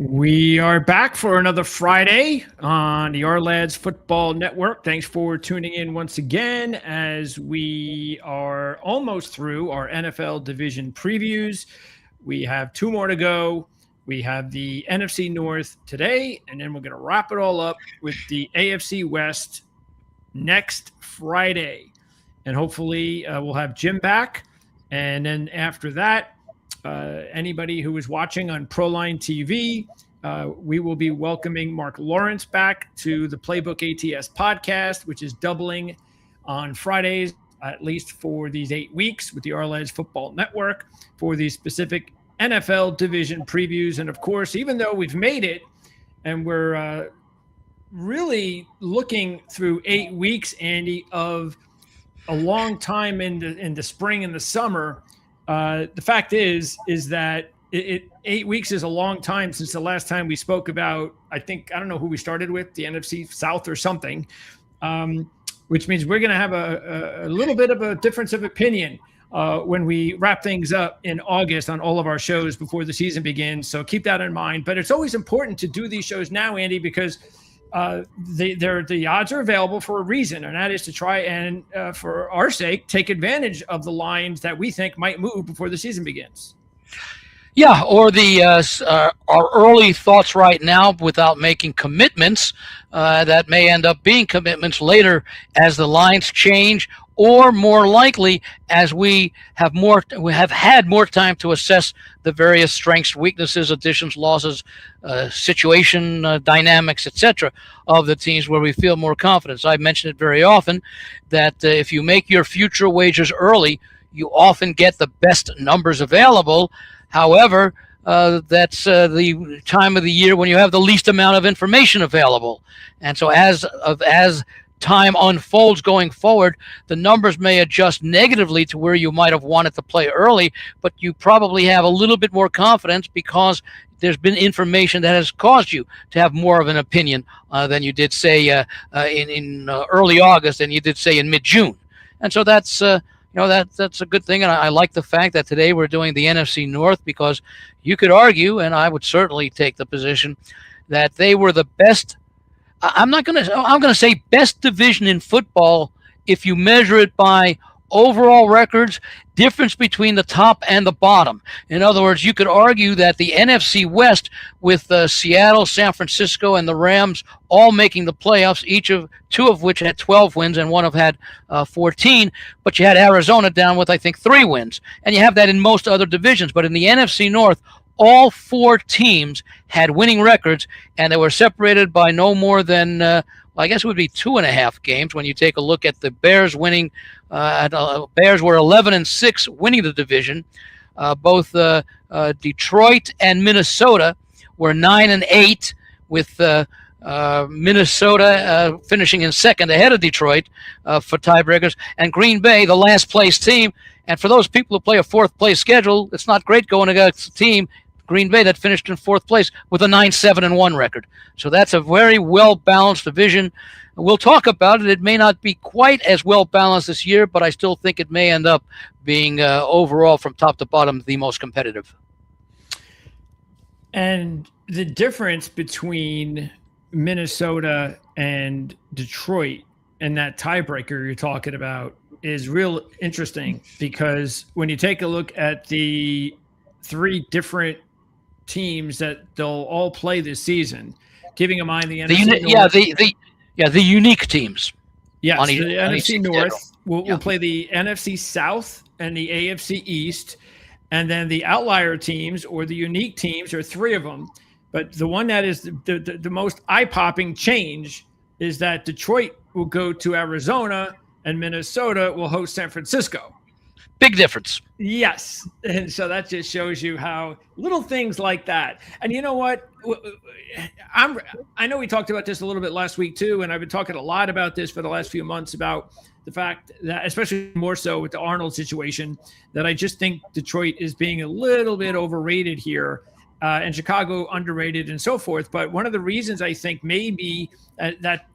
We are back for another Friday on the Lads Football Network. Thanks for tuning in once again as we are almost through our NFL division previews. We have two more to go. We have the NFC North today, and then we're going to wrap it all up with the AFC West next Friday. And hopefully we'll have Jim back. And then after that, anybody who is watching on Proline TV, we will be welcoming Mark Lawrence back to the Playbook ATS podcast, which is doubling on Fridays, at least for these 8 weeks with the Lads Football Network for these specific NFL division previews. And of course, even though we've made it and we're really looking through 8 weeks, Andy, of a long time in the spring and the summer, the fact is that 8 weeks is a long time since the last time we spoke about, I don't know who we started with, the NFC South or something, which means we're going to have a little bit of a difference of opinion when we wrap things up in August on all of our shows before the season begins. So keep that in mind. But it's always important to do these shows now, Andy, because the odds are available for a reason, and that is to try and, for our sake, take advantage of the lines that we think might move before the season begins. Yeah, or our early thoughts right now without making commitments that may end up being commitments later as the lines change, or more likely as we have had more time to assess the various strengths, weaknesses, additions, losses, situation dynamics, etc. of the teams where we feel more confidence. I've mentioned it very often that if you make your future wagers early, you often get the best numbers available. However, that's the time of the year when you have the least amount of information available. And so as time unfolds going forward, the numbers may adjust negatively to where you might have wanted to play early, but you probably have a little bit more confidence because there's been information that has caused you to have more of an opinion than you did, say, in early August than you did, say, in mid-June. And so that's that's a good thing. And I like the fact that today we're doing the NFC North, because you could argue, and I would certainly take the position, that they were the best. I'm going to say best division in football if you measure it by overall records, difference between the top and the bottom. In other words, you could argue that the NFC West, with Seattle, San Francisco, and the Rams all making the playoffs, two of which had 12 wins and one of had 14, but you had Arizona down with, I think, 3 wins. And you have that in most other divisions. But in the NFC North, all 4 teams had winning records, and they were separated by no more than, I guess it would be 2.5 games when you take a look at the Bears winning. Bears were 11-6, winning the division. Both Detroit and Minnesota were 9-8, with Minnesota finishing in second ahead of Detroit for tiebreakers, and Green Bay, the last place team. And for those people who play a 4th place schedule, it's not great going against a team, Green Bay, that finished in 4th place with a 9-7-1 record. So that's a very well-balanced division. We'll talk about it. It may not be quite as well-balanced this year, but I still think it may end up being overall from top to bottom the most competitive. And the difference between Minnesota and Detroit and that tiebreaker you're talking about is real interesting, because when you take a look at the 3 different teams that they'll all play this season, keeping in mind the NFC North. The unique teams. Yes, the NFC North will play the NFC South and the AFC East, and then the outlier teams or the unique teams are 3 of them. But the one that is the most eye-popping change is that Detroit will go to Arizona and Minnesota will host San Francisco. Big difference. Yes. And so that just shows you how little things like that. And you know what? I know we talked about this a little bit last week too, and I've been talking a lot about this for the last few months about the fact that, especially more so with the Arnold situation, that I just think Detroit is being a little bit overrated here. And Chicago underrated and so forth. But one of the reasons I think maybe that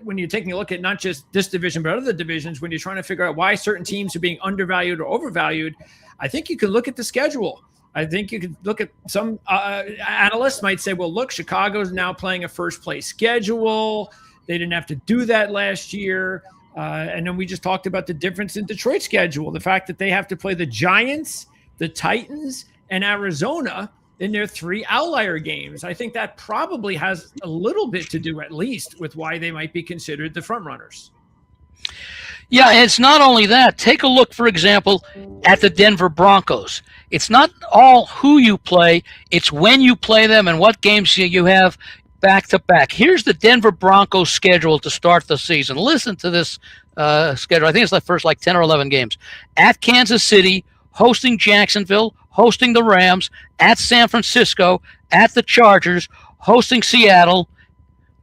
when you're taking a look at not just this division, but other divisions, when you're trying to figure out why certain teams are being undervalued or overvalued, I think you can look at the schedule. I think you could look at some analysts might say, well, look, Chicago's now playing a first place schedule. They didn't have to do that last year. And then we just talked about the difference in Detroit's schedule, the fact that they have to play the Giants, the Titans, and Arizona in their 3 outlier games. I think that probably has a little bit to do, at least, with why they might be considered the front runners. Yeah, and it's not only that. Take a look, for example, at the Denver Broncos. It's not all who you play, it's when you play them and what games you have back to back. Here's the Denver Broncos schedule to start the season. Listen to this schedule. I think it's the first 10 or 11 games. At Kansas City, hosting Jacksonville, hosting the Rams, at San Francisco, at the Chargers, hosting Seattle.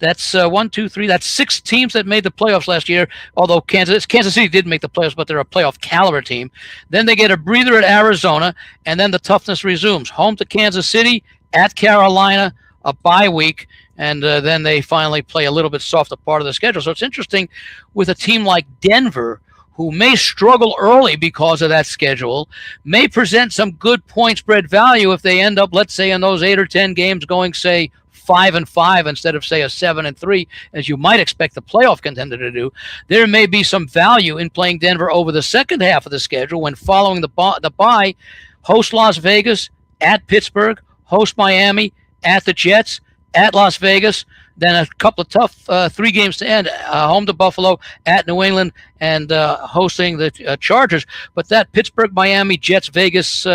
That's 1, 2, 3. That's 6 teams that made the playoffs last year. Although Kansas City did make the playoffs, but they're a playoff caliber team. Then they get a breather at Arizona, and then the toughness resumes. Home to Kansas City, at Carolina, a bye week, and then they finally play a little bit softer part of the schedule. So it's interesting with a team like Denver, who may struggle early because of that schedule, may present some good point spread value if they end up, let's say, in those 8 or 10 games going, say, 5-5 instead of, say, a 7-3, as you might expect the playoff contender to do. There may be some value in playing Denver over the second half of the schedule when following the bye, host Las Vegas, at Pittsburgh, host Miami, at the Jets, at Las Vegas, then a couple of tough 3 games to end, home to Buffalo, at New England, and hosting the Chargers. But that Pittsburgh, Miami, Jets, Vegas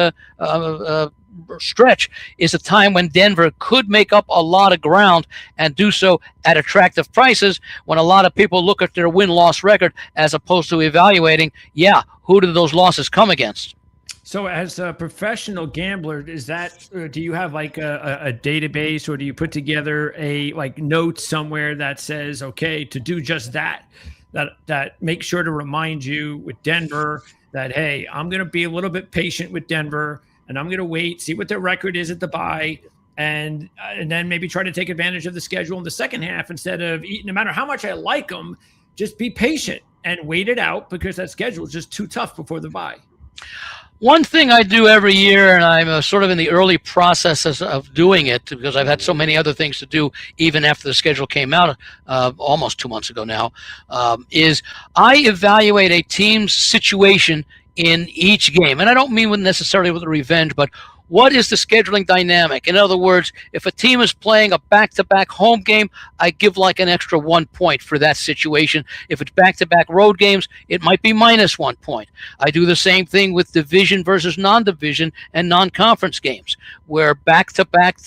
stretch is a time when Denver could make up a lot of ground and do so at attractive prices when a lot of people look at their win-loss record as opposed to evaluating, who did those losses come against? So as a professional gambler, is that, do you have like a database, or do you put together a note somewhere that says, okay, to do just that make sure to remind you with Denver that, hey, I'm going to be a little bit patient with Denver, and I'm going to wait, see what their record is at the bye, and then maybe try to take advantage of the schedule in the second half instead of, no matter how much I like them, just be patient and wait it out because that schedule is just too tough before the bye. One thing I do every year, and I'm sort of in the early processes of doing it because I've had so many other things to do even after the schedule came out almost 2 months ago now, is I evaluate a team's situation in each game. And I don't mean necessarily with a revenge, but what is the scheduling dynamic? In other words, if a team is playing a back-to-back home game, I give like an extra 1 point for that situation. If it's back-to-back road games, it might be minus 1 point. I do the same thing with division versus non-division and non-conference games, where back-to-back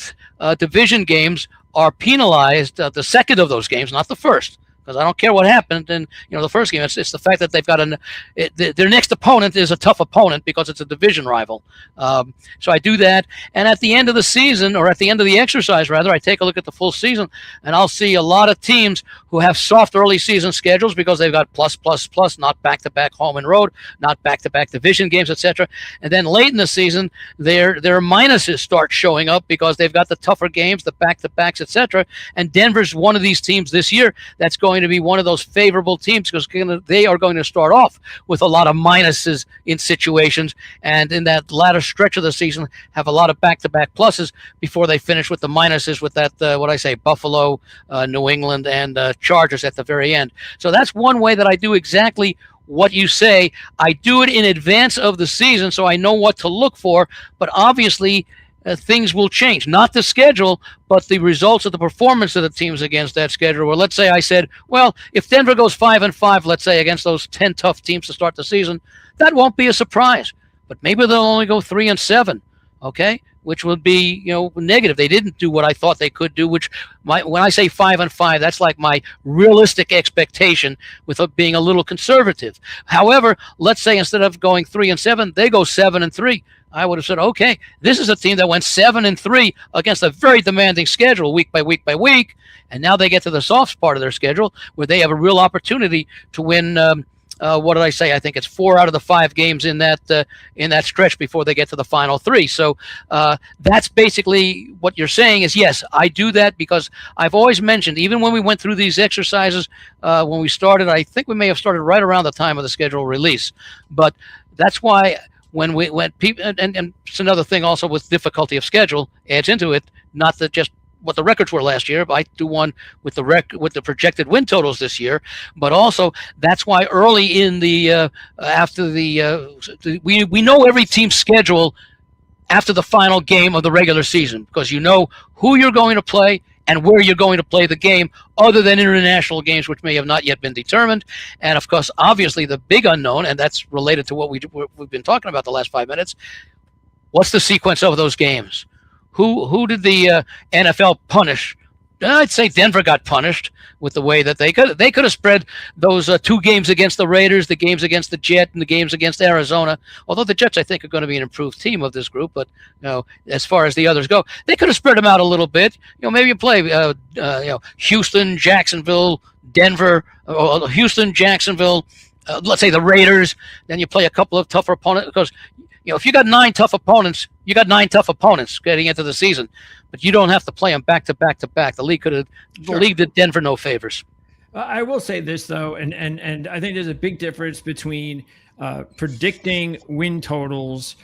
division games are penalized, the second of those games, not the first. Because I don't care what happened in the first game. It's the fact that they've got their next opponent is a tough opponent because it's a division rival. So I do that, and at the end of the season, or at the end of the exercise rather, I take a look at the full season, and I'll see a lot of teams who have soft early season schedules because they've got plus, not back-to-back home and road, not back-to-back division games, etc. And then late in the season, their minuses start showing up because they've got the tougher games, the back-to-backs, etc. And Denver's one of these teams this year that's going to be one of those favorable teams because they are going to start off with a lot of minuses in situations, and in that latter stretch of the season have a lot of back-to-back pluses before they finish with the minuses with that Buffalo, New England, and Chargers at the very end. So that's one way that I do exactly what you say. I do it in advance of the season so I know what to look for, but obviously things will change. Not the schedule, but the results of the performance of the teams against that schedule. Well, let's say I said, well, if Denver goes 5-5, let's say, against those 10 tough teams to start the season, that won't be a surprise. But maybe they'll only go 3-7, okay? Which would be, negative. They didn't do what I thought they could do, when I say 5-5, that's like my realistic expectation with being a little conservative. However, let's say instead of going 3-7, they go 7-3. I would have said, okay, this is a team that went 7-3 against a very demanding schedule week by week by week, and now they get to the soft part of their schedule where they have a real opportunity to win. What did I say? I think it's 4 out of the 5 games in that stretch before they get to the final 3. So that's basically what you're saying is, yes, I do that because I've always mentioned, even when we went through these exercises, when we started, I think we may have started right around the time of the schedule release. But that's why when people, and it's another thing also with difficulty of schedule adds into it, not that just what the records were last year, but I do one with the projected win totals this year, but also that's why early in the after we know every team's schedule after the final game of the regular season, because you know who you're going to play and where you're going to play the game, other than international games, which may have not yet been determined. And of course, obviously, the big unknown, and that's related to what we've been talking about the last 5 minutes. What's the sequence of those games? Who did the NFL punish? I'd say Denver got punished with the way that they could have spread those 2 games against the Raiders, the games against the Jets, and the games against Arizona. Although the Jets, I think, are going to be an improved team of this group, but as far as the others go, they could have spread them out a little bit. Maybe you play Houston, Jacksonville, Denver, or Houston, Jacksonville. Let's say the Raiders. Then you play a couple of tougher opponents, because if you got 9 tough opponents, you got 9 tough opponents getting into the season. But you don't have to play them back to back to back. The league did Denver no favors. I will say this though, and I think there's a big difference between predicting win totals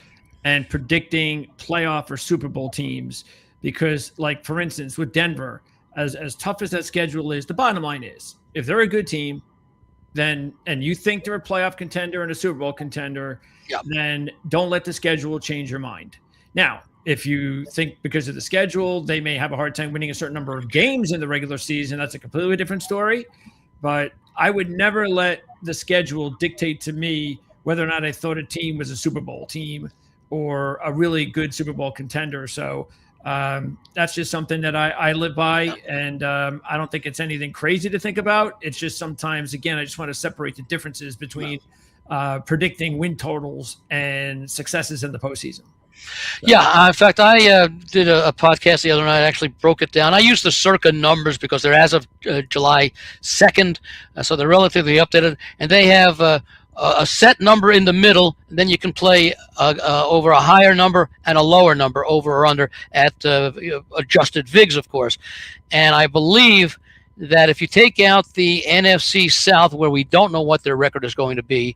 and predicting playoff or Super Bowl teams. Because, like for instance, with Denver, as tough as that schedule is, the bottom line is if they're a good team, then and you think they're a playoff contender and a Super Bowl contender, then don't let the schedule change your mind. Now, if you think because of the schedule, they may have a hard time winning a certain number of games in the regular season, that's a completely different story. But I would never let the schedule dictate to me whether or not I thought a team was a Super Bowl team or a really good Super Bowl contender. So that's just something that I live by. And I don't think it's anything crazy to think about. It's just sometimes, again, I just want to separate the differences between predicting win totals and successes in the postseason. Yeah, in fact, I did a podcast the other night. I actually broke it down. I used the circa numbers because they're as of July 2nd, so they're relatively updated. And they have a set number in the middle, and then you can play over a higher number and a lower number, over or under, at adjusted VIGs, of course. And I believe that if you take out the NFC South, where we don't know what their record is going to be,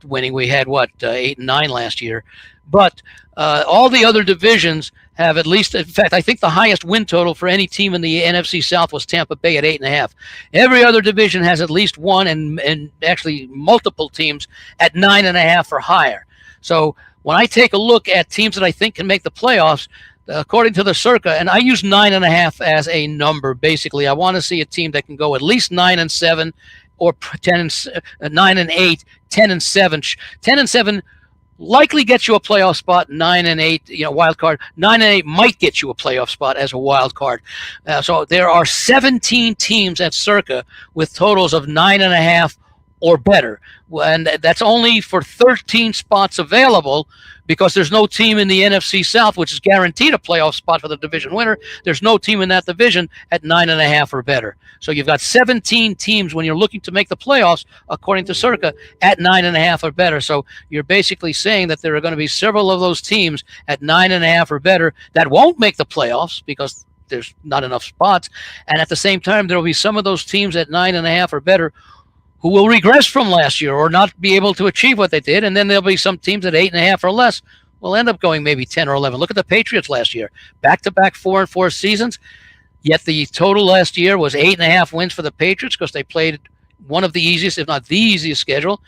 winning, we had, 8 and 9 last year. But all the other divisions have at least, in fact, I think the highest win total for any team in the NFC South was Tampa Bay at 8.5. Every other division has at least one, and actually multiple teams at 9.5 or higher. So when I take a look at teams that I think can make the playoffs, according to the circa, and I use 9.5 as a number, basically, I want to see a team that can go at least 9-7 or 9-8, 10-7. 10-7 likely gets you a playoff spot. 9-8, wild card. 9-8 might get you a playoff spot as a wild card. So there are 17 teams at circa with totals of 9.5 or better, and that's only for 13 spots available, because there's no team in the NFC South which is guaranteed a playoff spot for the division winner. There's no team in that division at 9.5 or better. So you've got 17 teams when you're looking to make the playoffs, according to circa, at 9.5 or better. So you're basically saying that there are going to be several of those teams at 9.5 or better that won't make the playoffs because there's not enough spots. And at the same time, there will be some of those teams at 9.5 or better who will regress from last year or not be able to achieve what they did. And then there'll be some teams at 8.5 or less will end up going maybe 10 or 11. Look at the Patriots last year, back-to-back 4-4 seasons. Yet the total last year was 8.5 wins for the Patriots because they played one of the easiest, if not the easiest schedule.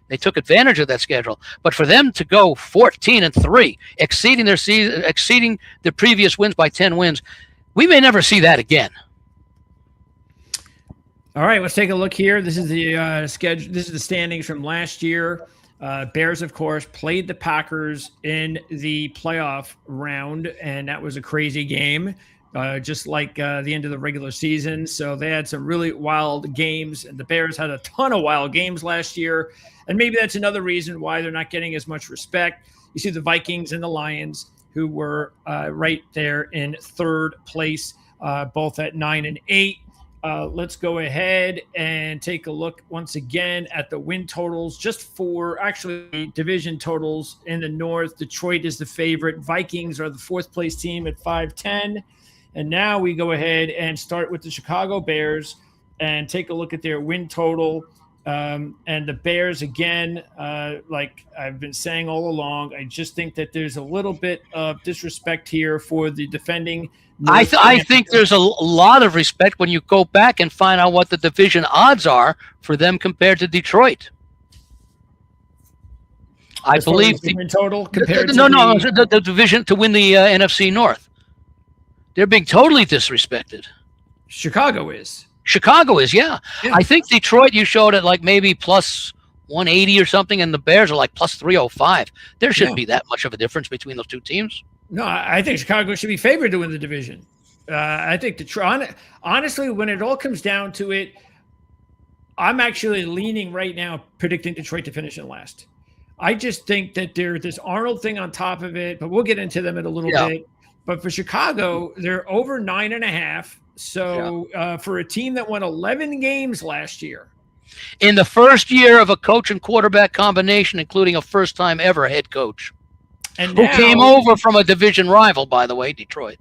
They took advantage of that schedule. But for them to go 14-3, exceeding their previous wins by 10 wins, we may never see that again. All right, let's take a look here. This is the schedule. This is the standings from last year. Bears, of course, played the Packers in the playoff round, and that was a crazy game, just like the end of the regular season. So they had some really wild games, and the Bears had a ton of wild games last year. And maybe that's another reason why they're not getting as much respect. You see the Vikings and the Lions, who were right there in third place, both at 9 and 8. Let's go ahead and take a look once again at the win totals, just for actually division totals in the North. Detroit is the favorite. Vikings are the fourth place team at 5-10. And now we go ahead and start with the Chicago Bears and take a look at their win total. And the Bears, again, like I've been saying all along, I just think that there's a little bit of disrespect here for the defending North I think there's a lot of respect when you go back and find out what the division odds are for them compared to Detroit. I believe the win total compared to the division to win the NFC North. They're being totally disrespected. Chicago is. Yeah. I think Detroit, you showed it like maybe plus 180 or something, and the Bears are like plus 305. There shouldn't be that much of a difference between those two teams. No, I think Chicago should be favored to win the division. I think Detroit, honestly, when it all comes down to it, I'm actually leaning right now, predicting Detroit to finish in last. I just think that there's this Arnold thing on top of it, but we'll get into them in a little bit. But for Chicago, they're over 9.5. So for a team that won 11 games last year. In the first year of a coach and quarterback combination, including a first-time ever head coach. And who came over from a division rival, by the way, Detroit.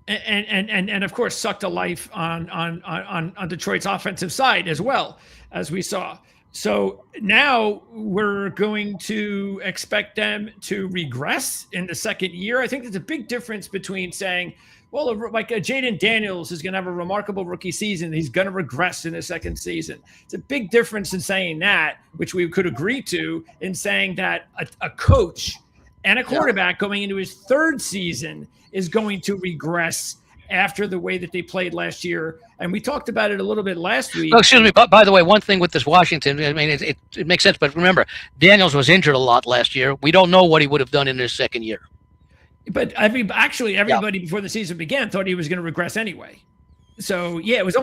And of course, sucked a life on Detroit's offensive side as well, as we saw. So now we're going to expect them to regress in the second year. I think there's a big difference between saying, well, like Jaden Daniels is going to have a remarkable rookie season. He's going to regress in his second season. It's a big difference in saying that, which we could agree to, in saying that a coach and a quarterback going into his third season is going to regress after the way that they played last year. And we talked about it a little bit last week. Oh, excuse me. By the way, one thing with this Washington, I mean, it makes sense. But remember, Daniels was injured a lot last year. We don't know what he would have done in his second year. But everybody before the season began thought he was going to regress anyway. So yeah, it was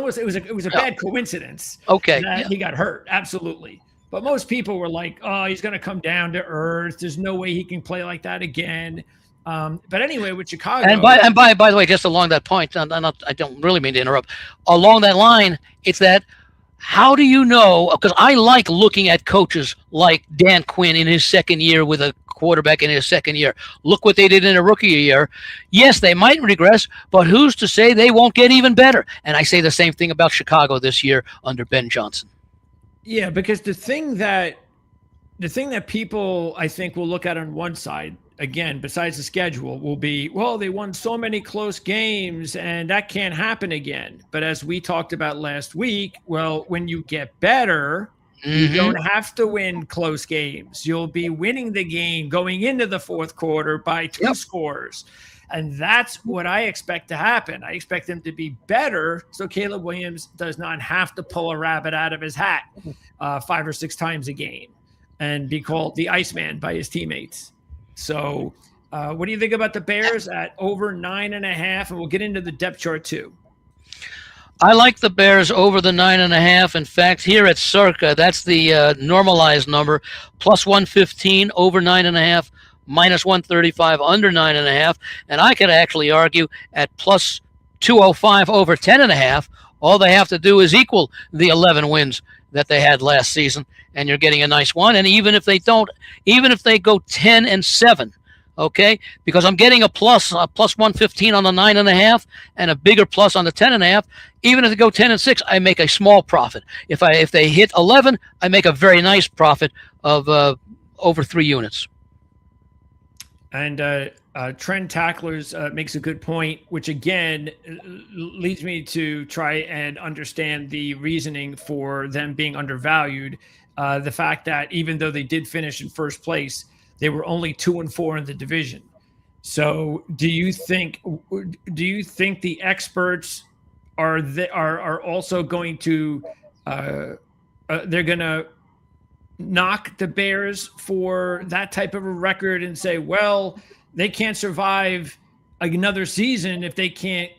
a bad coincidence. Okay, that he got hurt. Absolutely. But most people were like, "Oh, he's going to come down to earth. There's no way he can play like that again." But anyway, with Chicago, and by the way, just along that point, I don't really mean to interrupt. Along that line, it's that. How do you know? Because I like looking at coaches like Dan Quinn in his second year with a quarterback in his second year. Look what they did in a rookie year. Yes, they might regress, but who's to say they won't get even better? And I say the same thing about Chicago this year under Ben Johnson. Yeah, because the thing that people, I think, will look at on one side, again, besides the schedule, will be, well, they won so many close games and that can't happen again. But as we talked about last week, well, when you get better, you don't have to win close games. You'll be winning the game going into the fourth quarter by 2 scores. And that's what I expect to happen. I expect them to be better so Caleb Williams does not have to pull a rabbit out of his hat 5 or 6 times a game and be called the Iceman by his teammates. So what do you think about the Bears at over 9.5? And we'll get into the depth chart too. I like the Bears over the 9.5. In fact, here at Circa, that's the normalized number, plus 115 over 9.5, minus 135 under 9.5. And I could actually argue at plus 205 over 10.5. All they have to do is equal the 11 wins that they had last season, and you're getting a nice one. And even if they don't, even if they go 10-7, okay, because I'm getting a plus 115 on the 9.5 and a bigger plus on the 10.5. Even if they go 10-6, I make a small profit. If they hit 11, I make a very nice profit of over 3 units. And Trend Tacklers makes a good point, which again leads me to try and understand the reasoning for them being undervalued. The fact that even though they did finish in first place, they were only 2-4 in the division. So, do you think the experts are also going to they're going to knock the Bears for that type of a record and say, well, they can't survive another season if they can't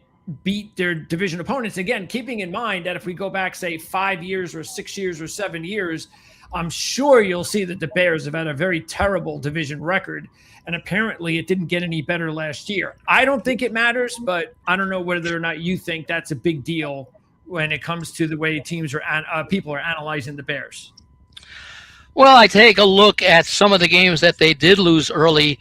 beat their division opponents? Again, keeping in mind that if we go back, say, 5 years or 6 years or 7 years, I'm sure you'll see that the Bears have had a very terrible division record, and apparently it didn't get any better last year. I don't think it matters, but I don't know whether or not you think that's a big deal when it comes to the way people are analyzing the Bears. Well, I take a look at some of the games that they did lose early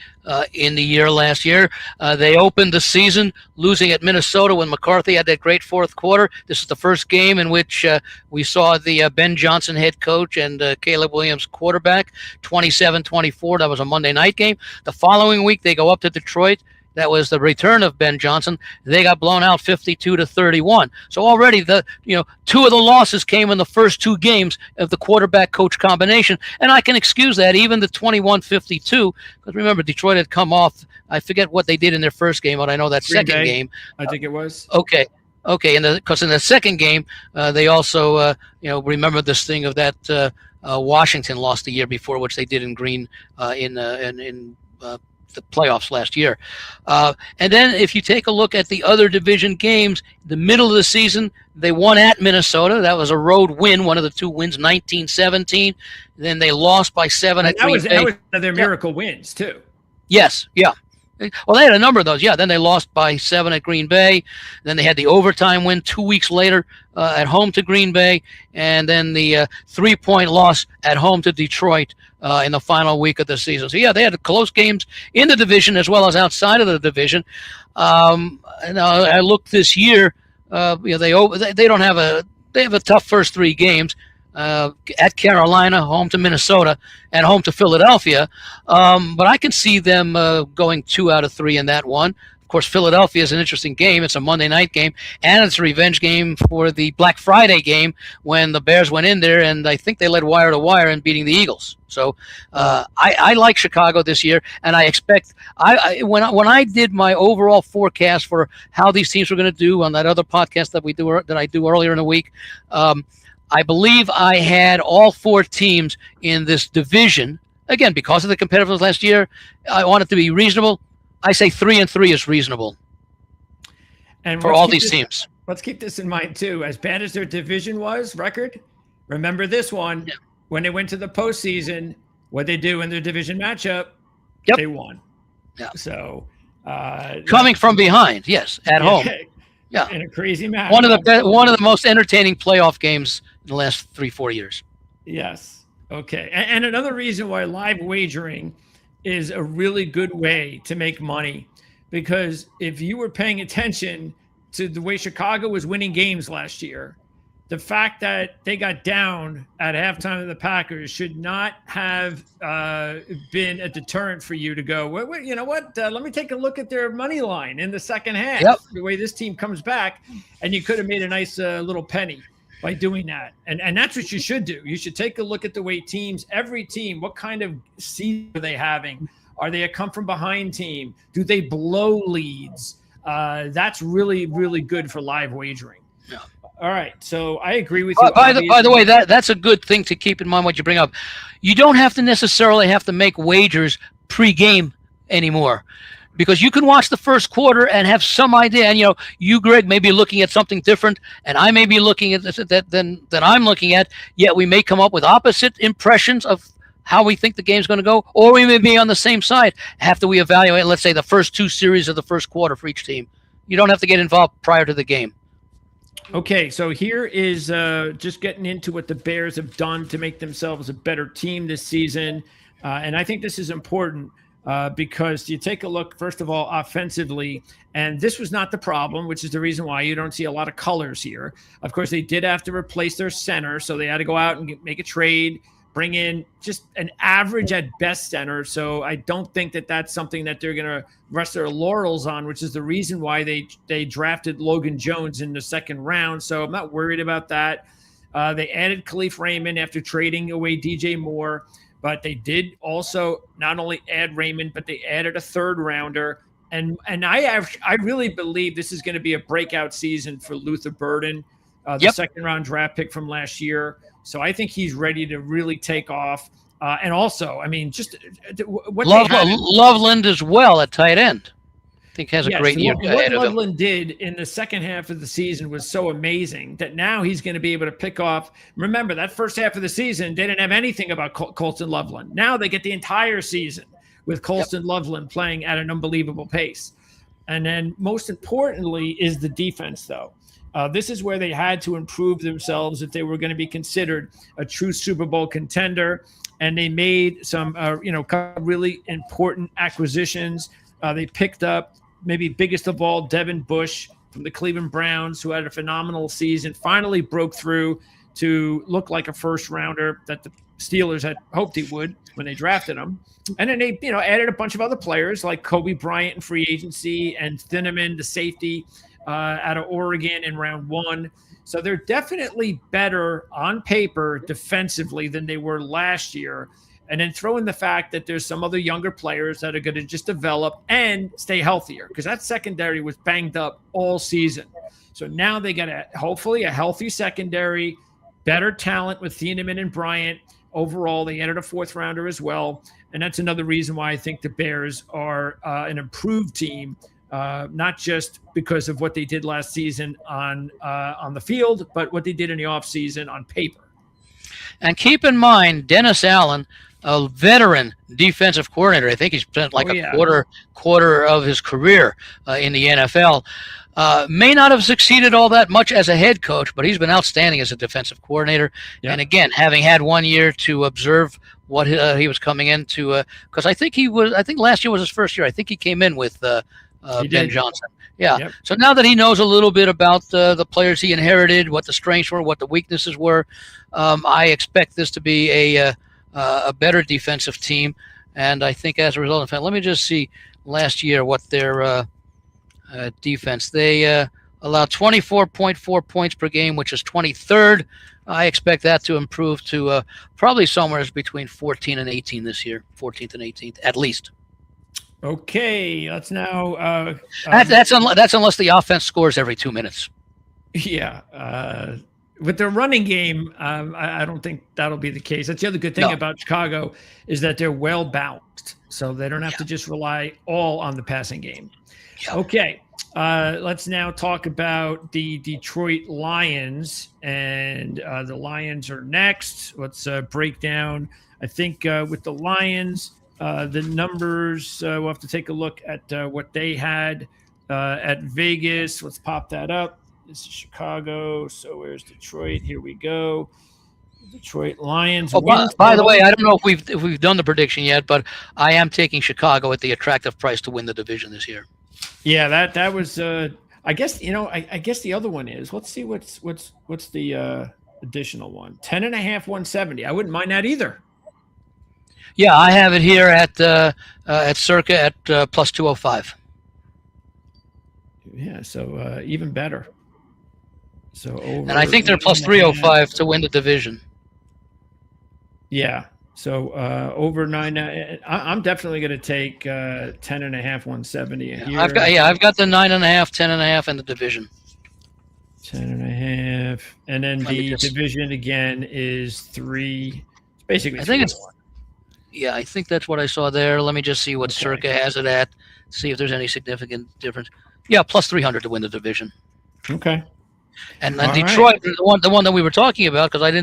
in the year last year. They opened the season losing at Minnesota when McCarthy had that great fourth quarter. This is the first game in which we saw the Ben Johnson head coach and Caleb Williams quarterback, 27-24. That was a Monday night game. The following week, they go up to Detroit. That was the return of Ben Johnson. They got blown out 52-31. So already two of the losses came in the first two games of the quarterback coach combination. And I can excuse that, even the 21-52, because remember, Detroit had come off, I forget what they did in their first game, but I know that second game. I think it was. Okay. And because in the second game, they also, remember this thing of that Washington lost the year before, which they did in Green in the playoffs last year. And then if you take a look at the other division games, the middle of the season, they won at Minnesota. That was a road win, one of the two wins, 19-17. Then they lost by 7 at Green Bay. That was one of their miracle wins, too. Yes, yeah. Well, they had a number of those. Yeah, then they lost by 7 at Green Bay. Then they had the overtime win 2 weeks later at home to Green Bay. And then the 3-point loss at home to Detroit in the final week of the season. So, yeah, they had close games in the division as well as outside of the division. And I looked this year. They don't have they have a tough first 3 games. At Carolina, home to Minnesota, and home to Philadelphia. But I can see them going 2 out of 3 in that one. Of course, Philadelphia is an interesting game. It's a Monday night game, and it's a revenge game for the Black Friday game when the Bears went in there, and I think they led wire to wire in beating the Eagles. So I like Chicago this year, and I expect when I did my overall forecast for how these teams were going to do on that other podcast that I do earlier in the week. I believe I had all 4 teams in this division. Again, because of the competitiveness last year, I want it to be reasonable. I say 3-3 is reasonable and for all these teams. Let's keep this in mind, too. As bad as their division was, record, remember this one. Yeah. When they went to the postseason, what they do in their division matchup, they won. Yeah. So coming from behind, yes, at home. Yeah, in a crazy match. One of the most entertaining playoff games in the last 3-4 years. Yes. Okay. And another reason why live wagering is a really good way to make money, because if you were paying attention to the way Chicago was winning games last year, the fact that they got down at halftime of the Packers should not have been a deterrent for you to go, well, you know what? Let me take a look at their money line in the second half. Yep. The way this team comes back, and you could have made a nice little penny by doing that. And that's what you should do. You should take a look at the way every team, what kind of season are they having? Are they a come from behind team? Do they blow leads? That's really, really good for live wagering. Yeah. All right, so I agree with you. By the way, that's a good thing to keep in mind what you bring up. You don't have to necessarily have to make wagers pre-game anymore, because you can watch the first quarter and have some idea. And you, Greg, may be looking at something different, and I may be looking at that than I'm looking at. Yet we may come up with opposite impressions of how we think the game's going to go, or we may be on the same side after we evaluate, let's say, the first 2 series of the first quarter for each team. You don't have to get involved prior to the game. Okay, so here is just getting into what the Bears have done to make themselves a better team this season. And I think this is important because you take a look, first of all, offensively, and this was not the problem, which is the reason why you don't see a lot of colors here. Of course, they did have to replace their center, so they had to go out and make a trade, bring in just an average at best center. So I don't think that that's something that they're going to rest their laurels on, which is the reason why they drafted Logan Jones in the second round. So I'm not worried about that. They added Khalif Raymond after trading away DJ Moore, but they did also not only add Raymond, but they added a 3rd rounder. And I really believe this is going to be a breakout season for Luther Burden, the second round draft pick from last year. So I think he's ready to really take off. And also, I mean, just what Loveland as well at tight end. I think has a great year. What Loveland did in the second half of the season was so amazing that now he's going to be able to pick off. Remember, that first half of the season, they didn't have anything about Colston Loveland. Now they get the entire season with Colston Loveland playing at an unbelievable pace. And then most importantly is the defense, though. This is where they had to improve themselves if they were going to be considered a true Super Bowl contender. And they made some, really important acquisitions. They picked up, maybe biggest of all, Devin Bush from the Cleveland Browns, who had a phenomenal season, finally broke through to look like a first rounder that the Steelers had hoped he would when they drafted him. And then they, added a bunch of other players like Kobe Bryant in free agency and Thieneman, the safety out of Oregon in round 1. So they're definitely better on paper defensively than they were last year. And then throw in the fact that there's some other younger players that are going to just develop and stay healthier, because that secondary was banged up all season. So now they got hopefully a healthy secondary, better talent with Thieneman and Bryant. Overall, they added a 4th rounder as well. And that's another reason why I think the Bears are an improved team, not just because of what they did last season on the field, but what they did in the offseason on paper. And keep in mind, Dennis Allen, a veteran defensive coordinator. I think he's spent like a quarter of his career in the NFL. May not have succeeded all that much as a head coach, but he's been outstanding as a defensive coordinator. Yeah. And again, having had 1 year to observe what he was coming into, because I think last year was his first year. I think he came in with Ben Johnson. Yeah. Yep. So now that he knows a little bit about the players he inherited, what the strengths were, what the weaknesses were, I expect this to be a better defensive team. And I think as a result, in fact, let me just see last year what their defense. They allowed 24.4 points per game, which is 23rd. I expect that to improve to probably somewhere between 14 and 18 this year, 14th and 18th at least. Okay, let's now. That's unless the offense scores every 2 minutes. Yeah, with their running game, I don't think that'll be the case. That's the other good thing about Chicago is that they're well balanced, so they don't have to just rely all on the passing game. Yep. Okay, let's now talk about the Detroit Lions, and the Lions are next. Let's break down. I think with the Lions. The numbers, we'll have to take a look at what they had at Vegas. Let's pop that up. This is Chicago. So where's Detroit? Here we go. Detroit Lions. Oh, by the way, I don't know if we've done the prediction yet, but I am taking Chicago at the attractive price to win the division this year. Yeah, that was. I guess I guess the other one is. Let's see what's the additional one. 10.5, 170. I wouldn't mind that either. Yeah, I have it here at circa at plus 205. Yeah, so even better. So over, and I think they're plus 305 to win the division. Yeah, so over 9. I'm definitely going to take 10.5, 170 here. I've got the 9.5, 10.5 in the division. 10.5, and then the division again is 3. It's basically, I think it's. Yeah, I think that's what I saw there. Let me just see what Circa has it at. See if there's any significant difference. Yeah, plus 300 to win the division. Okay. And then Detroit, right. the one that we were talking about, because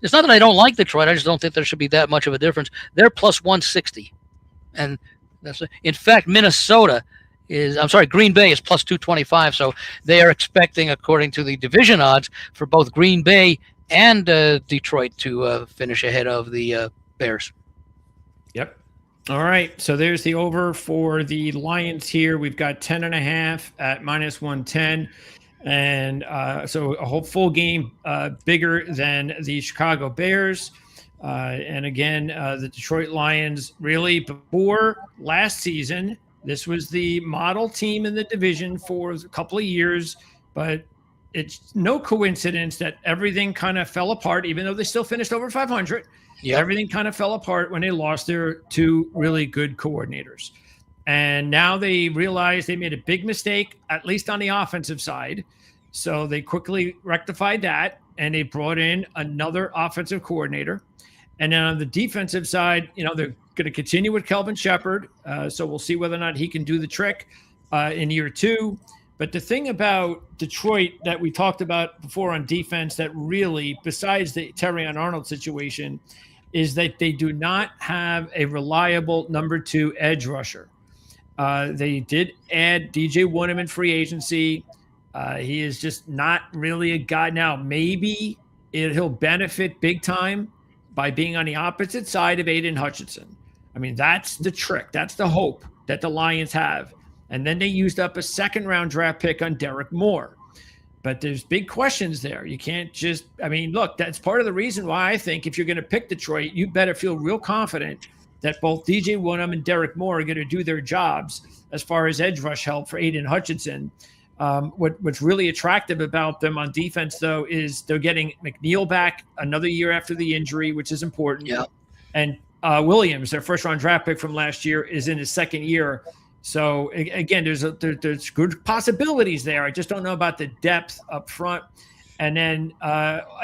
it's not that I don't like Detroit. I just don't think there should be that much of a difference. They're plus 160, and in fact Green Bay is plus 225. So they are expecting, according to the division odds, for both Green Bay and Detroit to finish ahead of the Bears. Yep. All right. So there's the over for the Lions here. We've got 10.5 at minus 110. And so a whole full game bigger than the Chicago Bears. And again, the Detroit Lions, really before last season, this was the model team in the division for a couple of years. But it's no coincidence that everything kind of fell apart, even though they still finished over 500. Yeah, everything kind of fell apart when they lost their 2 really good coordinators. And now they realize they made a big mistake, at least on the offensive side. So they quickly rectified that, and they brought in another offensive coordinator. And then on the defensive side, they're going to continue with Kelvin Shepard. So we'll see whether or not he can do the trick in year 2. But the thing about Detroit that we talked about before on defense that really, besides the Terrion Arnold situation, is that they do not have a reliable number 2 edge rusher. They did add DJ Wooneman in free agency. He is just not really a guy. Now, maybe he'll benefit big time by being on the opposite side of Aiden Hutchinson. I mean, that's the trick. That's the hope that the Lions have. And then they used up a second-round draft pick on Derek Moore. But there's big questions there. You can't just – I mean, look, that's part of the reason why I think if you're going to pick Detroit, you better feel real confident that both DJ Woodham and Derek Moore are going to do their jobs as far as edge rush help for Aiden Hutchinson. What's really attractive about them on defense, though, is they're getting McNeil back another year after the injury, which is important. Yeah. And Williams, their first-round draft pick from last year, is in his second year. So, again, there's good possibilities there. I just don't know about the depth up front. And then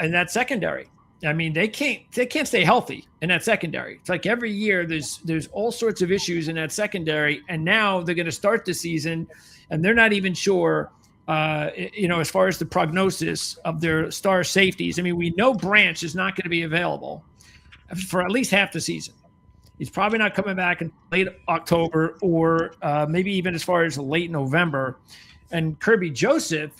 in that secondary, I mean, they can't stay healthy in that secondary. It's like every year there's all sorts of issues in that secondary, and now they're going to start the season, and they're not even sure, as far as the prognosis of their star safeties. I mean, we know Branch is not going to be available for at least half the season. He's probably not coming back in late October or maybe even as far as late November. And Kirby Joseph,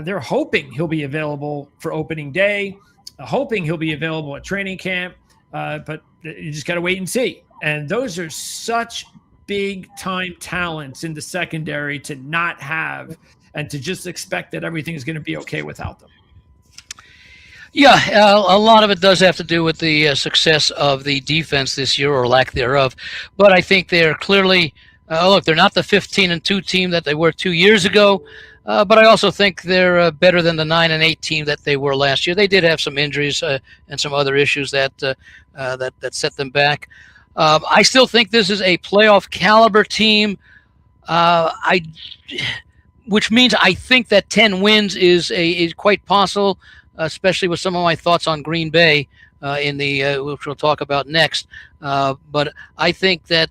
they're hoping he'll be available for opening day, hoping he'll be available at training camp, but you just got to wait and see. And those are such big-time talents in the secondary to not have and to just expect that everything is going to be okay without them. Yeah, a lot of it does have to do with the success of the defense this year or lack thereof. But I think they're clearly they're not the 15-2 team that they were 2 years ago. But I also think they're better than the 9-8 team that they were last year. They did have some injuries and some other issues that set them back. I still think this is a playoff caliber team. Which means I think that 10 wins is quite possible, especially with some of my thoughts on Green Bay which we'll talk about next. But I think that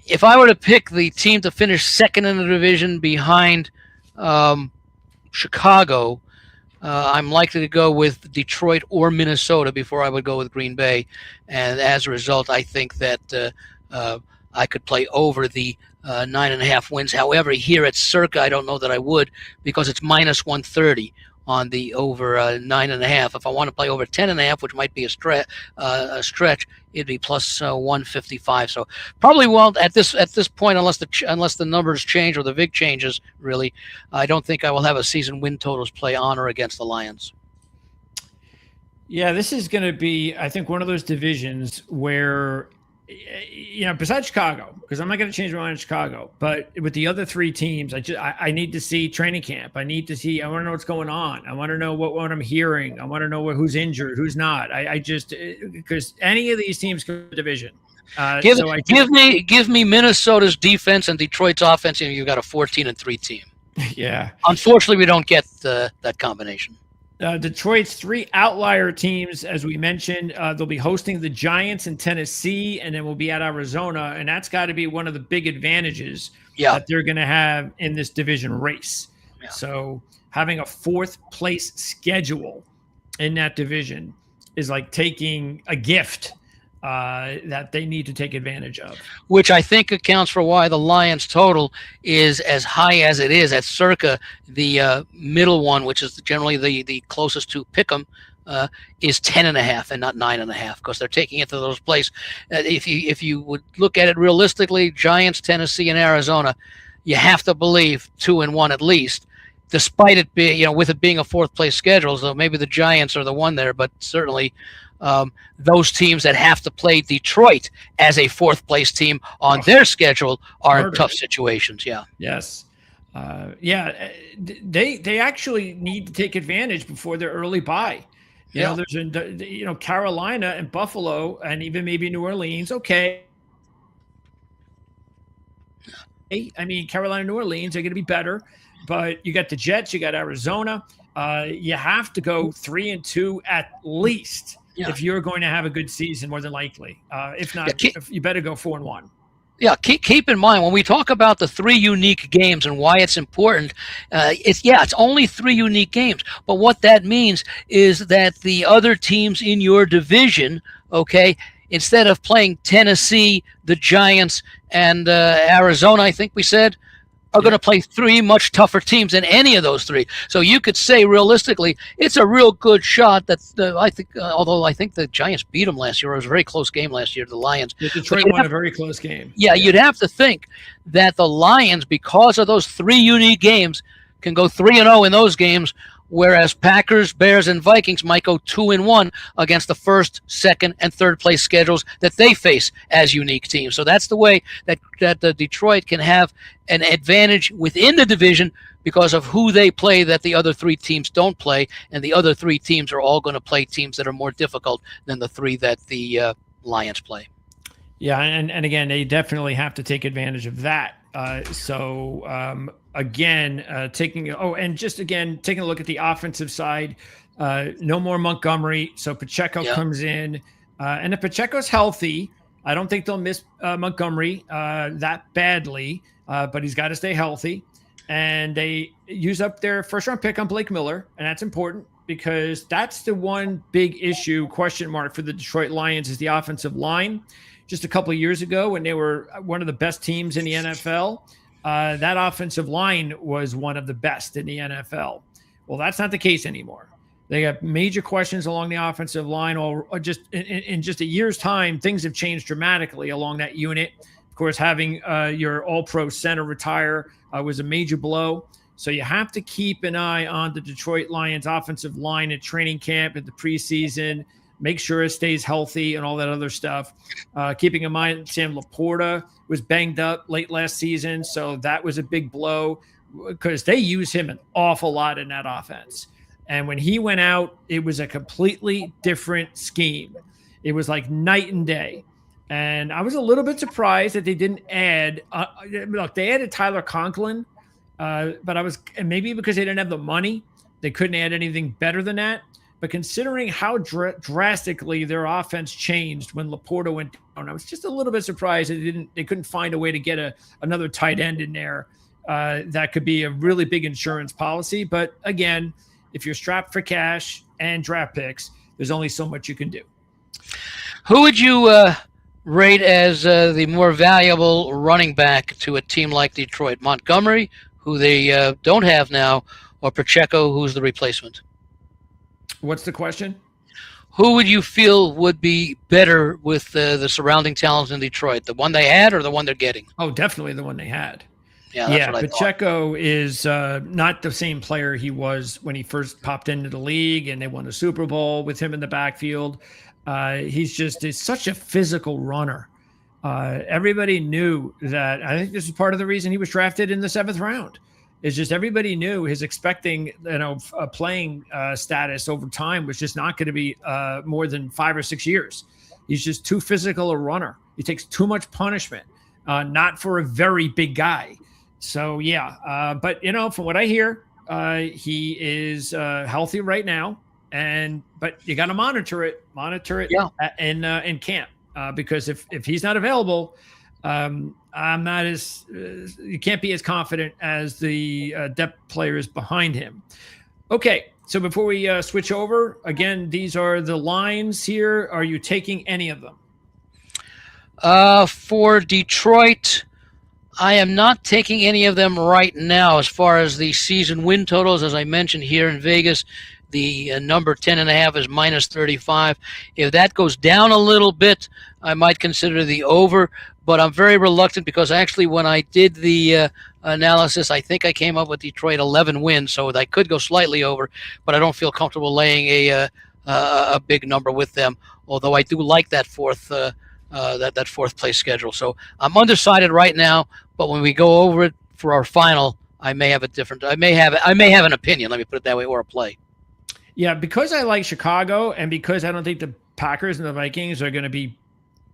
if I were to pick the team to finish second in the division behind Chicago, I'm likely to go with Detroit or Minnesota before I would go with Green Bay. And as a result, I think that I could play over the 9.5 wins. However, here at Circa, I don't know that I would, because it's minus 130 on the over 9.5. If I want to play over 10.5, which might be a stretch, it'd be plus 155. So probably won't at this point, unless the numbers change or the VIG changes. Really, I don't think I will have a season win totals play on or against the Lions. Yeah, this is going to be, I think, one of those divisions where, besides Chicago, because I'm not going to change my mind in Chicago, but with the other three teams, I need to see training camp. I want to know what's going on. I want to know what I'm hearing. I want to know who's injured, who's not. Because any of these teams go to the division. Give me Minnesota's defense and Detroit's offense, and you've got a 14-3 team. Yeah. Unfortunately, we don't get that combination. Detroit's three outlier teams, as we mentioned, they'll be hosting the Giants in Tennessee, and then we'll be at Arizona, and that's got to be one of the big advantages that they're going to have in this division race. Yeah. So having a fourth place schedule in that division is like taking a gift that they need to take advantage of. Which I think accounts for why the Lions total is as high as it is at Circa. The middle one, which is generally the closest to Pick'em, is 10.5 and not 9.5, because they're taking it to those places. If you would look at it realistically, Giants, Tennessee, and Arizona, you have to believe 2-1 at least, despite it being, with it being a fourth place schedule. So maybe the Giants are the one there, but certainly those teams that have to play Detroit as a fourth place team on their schedule are in tough situations. Yeah. Yes. They actually need to take advantage before their early bye. There's Carolina and Buffalo and even maybe New Orleans. Okay. I mean, Carolina and New Orleans are going to be better, but you got the Jets, you got Arizona. You have to go 3-2 at least. Yeah. If you're going to have a good season, more than likely. If not, you better go 4-1. Yeah, keep in mind, when we talk about the three unique games and why it's important, it's only three unique games. But what that means is that the other teams in your division, instead of playing Tennessee, the Giants, and Arizona, I think we said, are going to play three much tougher teams than any of those three. So you could say realistically, it's a real good shot that I think, although I think the Giants beat them last year. It was a very close game last year, the Lions. Yeah, Detroit won a very close game. Yeah, you'd have to think that the Lions, because of those three unique games, can go 3-0 in those games, whereas Packers, Bears, and Vikings might go 2-1 against the first, second, and third place schedules that they face as unique teams. So that's the way that the Detroit can have an advantage within the division because of who they play that the other three teams don't play, and the other three teams are all going to play teams that are more difficult than the three that the Lions play. Yeah, and again, they definitely have to take advantage of that. Taking a look at the offensive side, no more Montgomery, so Pacheco comes in, and if Pacheco's healthy, I don't think they'll miss Montgomery that badly, but he's got to stay healthy. And they use up their first-round pick on Blake Miller, and that's important because that's the one big issue, question mark for the Detroit Lions is the offensive line. Just a couple of years ago when they were one of the best teams in the NFL, that offensive line was one of the best in the NFL. Well, that's not the case anymore. They got major questions along the offensive line. Or just in just a year's time, things have changed dramatically along that unit. Of course, having your all-pro center retire was a major blow. So you have to keep an eye on the Detroit Lions offensive line at training camp, at the preseason, make sure it stays healthy and all that other stuff. Keeping in mind, Sam Laporta was banged up late last season, so that was a big blow because they use him an awful lot in that offense. And when he went out, it was a completely different scheme. It was like night and day. And I was a little bit surprised that they didn't add look, they added Tyler Conklin, but maybe because they didn't have the money, they couldn't add anything better than that. But considering how drastically their offense changed when Laporta went down, I was just a little bit surprised that they couldn't find a way to get another tight end in there that could be a really big insurance policy. But again, if you're strapped for cash and draft picks, there's only so much you can do. Who would you rate as the more valuable running back to a team like Detroit? Montgomery, who they don't have now, or Pacheco, who's the replacement? What's the question? Who would you feel would be better with the surrounding talents in Detroit? The one they had or the one they're getting? Oh, definitely the one they had. Yeah, that's what I Pacheco thought. is not the same player he was when he first popped into the league and they won a Super Bowl with him in the backfield. He's such a physical runner. Everybody knew that. I think this is part of the reason he was drafted in the 7th round. It's just everybody knew his playing status over time was just not going to be more than 5 or 6 years. He's just too physical a runner. He takes too much punishment, not for a very big guy. So, but, from what I hear, he is healthy right now. But you got to monitor it in camp because if he's not available, I'm not you can't be as confident as the depth players behind him. Okay, so before we switch over, again, these are the lines here. Are you taking any of them? For Detroit, I am not taking any of them right now as far as the season win totals. As I mentioned here in Vegas, the number 10.5 is minus 35. If that goes down a little bit, I might consider the over, but I'm very reluctant because actually when I did the analysis, I think I came up with Detroit 11 wins, so I could go slightly over, but I don't feel comfortable laying a big number with them, although I do like that fourth place schedule. So I'm undecided right now, but when we go over it for our final, I may have an opinion, let me put it that way, or a play. Yeah, because I like Chicago and because I don't think the Packers and the Vikings are going to be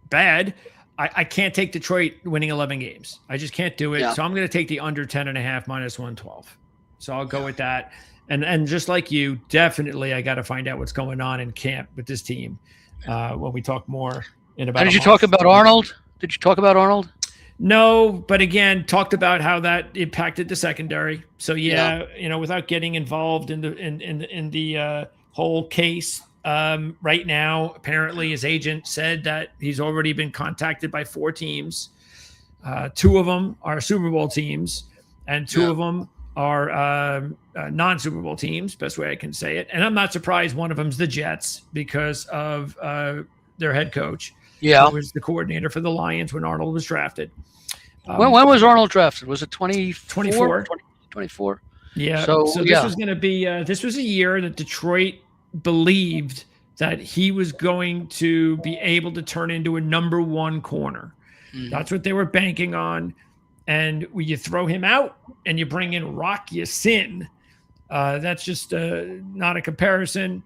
bad, I can't take Detroit winning 11 games. I just can't do it. Yeah. So I'm going to take the under 10.5 minus 112. So I'll go with that. And just like you, definitely I got to find out what's going on in camp with this team when we talk more in about. Did you talk about Arnold? Did you talk about Arnold? No, but again, talked about how that impacted the secondary. So without getting involved in the whole case right now, apparently his agent said that he's already been contacted by 4 teams. 2 of them are Super Bowl teams, and two of them are non-Super Bowl teams, best way I can say it. And I'm not surprised one of them's the Jets because of their head coach, who was the coordinator for the Lions when Arnold was drafted. When was Arnold drafted? Was it 24? 24. Yeah. So this was going to be this was a year that Detroit believed that he was going to be able to turn into a number one corner. Mm-hmm. That's what they were banking on. And when you throw him out and you bring in Rock Ya-Sin, that's just not a comparison.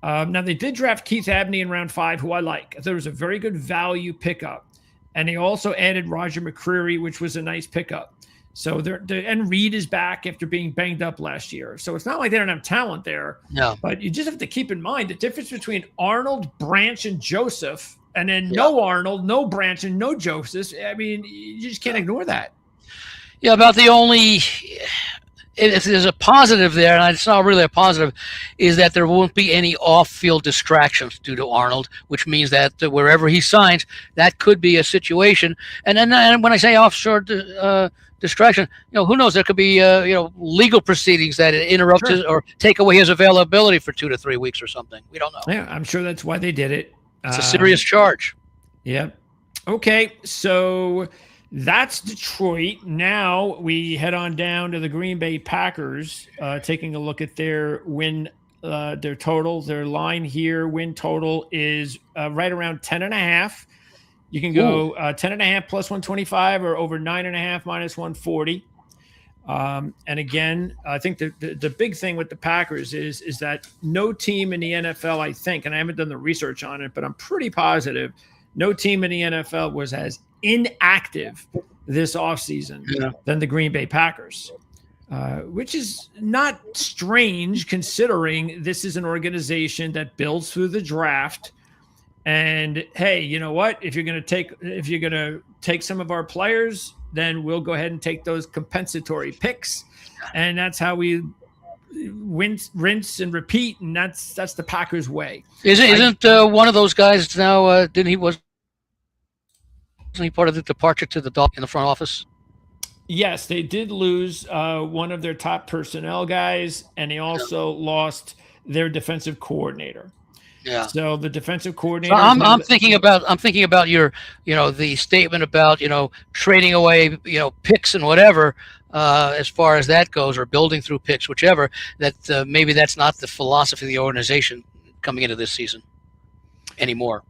Now, they did draft Keith Abney in round 5, who I like. I thought it was a very good value pickup. And they also added Roger McCreary, which was a nice pickup. So and Reed is back after being banged up last year. So it's not like they don't have talent there. No. But you just have to keep in mind the difference between Arnold, Branch, and Joseph, and then no Arnold, no Branch, and no Joseph. I mean, you just can't ignore that. Yeah, about the only if there's a positive there, and it's not really a positive, is that there won't be any off-field distractions due to Arnold, which means that wherever he signs, that could be a situation. And then when I say offshore distraction, who knows? There could be legal proceedings that interrupt his or take away his availability for 2 to 3 weeks or something. We don't know. Yeah, I'm sure that's why they did it. It's a serious charge. Yeah. Okay, so that's Detroit. Now we head on down to the Green Bay Packers, taking a look at their win, their total. Their line here, win total is right around 10.5. You can go 10.5 plus 125 or over 9.5 minus 140. And again, I think the big thing with the Packers is that no team in the NFL, I think, and I haven't done the research on it, but I'm pretty positive, no team in the NFL was as inactive this offseason than the Green Bay Packers, which is not strange considering this is an organization that builds through the draft. And hey, you know what? If you're going to take some of our players, then we'll go ahead and take those compensatory picks, and that's how we rinse and repeat. And that's the Packers way. Isn't one of those guys now? Wasn't he part of the departure to the Dolphins in the front office? Yes, they did lose one of their top personnel guys, and they also lost their defensive coordinator. Yeah. So the defensive coordinator. So I'm thinking about your, the statement about, trading away, picks and whatever, as far as that goes, or building through picks, whichever. That maybe that's not the philosophy of the organization coming into this season anymore.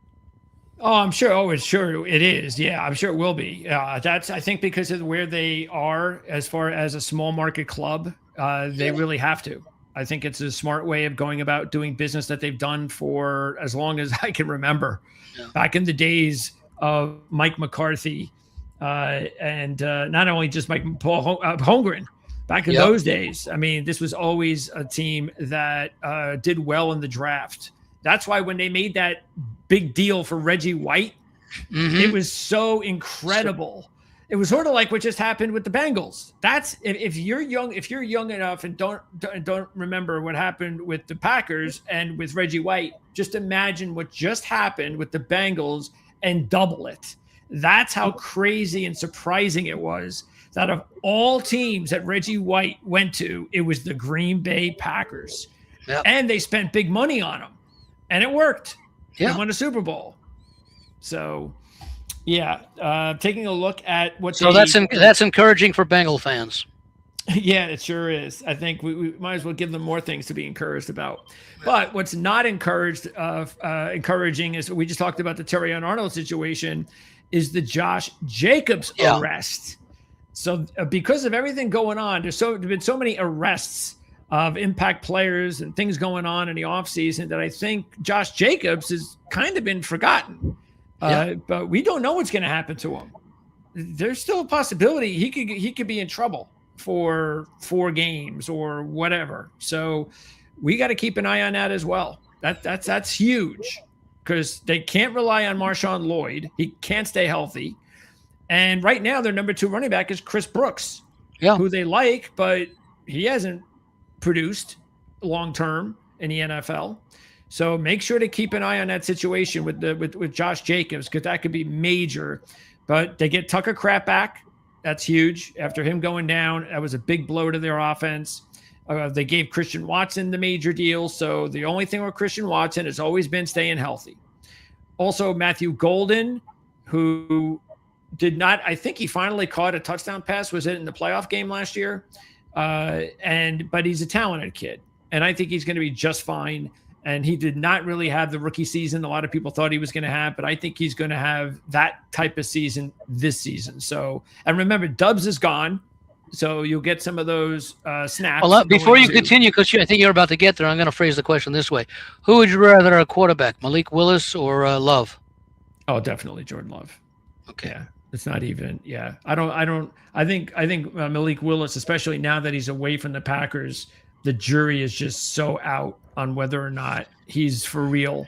Oh, I'm sure. Oh, it's sure it is. Yeah, I'm sure it will be. That's, I think, because of where they are as far as a small market club, they really have to. I think it's a smart way of going about doing business that they've done for as long as I can remember. Yeah. Back in the days of Mike McCarthy, and not only just Paul Holmgren. Back in those days, I mean, this was always a team that did well in the draft. That's why when they made that big deal for Reggie White, it was so incredible. It was sort of like what just happened with the Bengals. That's if you're young enough and don't remember what happened with the Packers and with Reggie White, just imagine what just happened with the Bengals and double it. That's how crazy and surprising it was that of all teams that Reggie White went to, it was the Green Bay Packers. Yep. And they spent big money on him. And it worked. Yeah. They won a Super Bowl. So, yeah, taking a look at what. So that's encouraging for Bengal fans. Yeah, it sure is. I think we might as well give them more things to be encouraged about. But what's not encouraging is we just talked about the Terrion Arnold situation, is the Josh Jacobs arrest. So because of everything going on, there's been so many arrests of impact players and things going on in the offseason that I think Josh Jacobs has kind of been forgotten. But we don't know what's going to happen to him. There's still a possibility he could be in trouble for 4 games or whatever. So we got to keep an eye on that as well. That's huge because they can't rely on Marshawn Lloyd. He can't stay healthy. And right now their number 2 running back is Chris Brooks, who they like, but he hasn't produced long-term in the NFL. So make sure to keep an eye on that situation with Josh Jacobs, because that could be major. But they get Tucker Kraft back, That's huge. After him going down, that was a big blow to their offense. They gave Christian Watson the major deal. So the only thing with Christian Watson has always been staying healthy. Also, Matthew Golden, who did not, I think he finally caught a touchdown pass. Was it in the playoff game last year? But he's a talented kid. And I think he's going to be just fine. And he did not really have the rookie season a lot of people thought he was going to have, but I think he's going to have that type of season this season. So, and remember, Dubs is gone, so you'll get some of those snaps. Well, before you continue, because I think you're about to get there, I'm going to phrase the question this way: who would you rather a quarterback, Malik Willis or Love? Oh, definitely Jordan Love. Okay, yeah, it's not even. Yeah, I think Malik Willis, especially now that he's away from the Packers, the jury is just so out on whether or not he's for real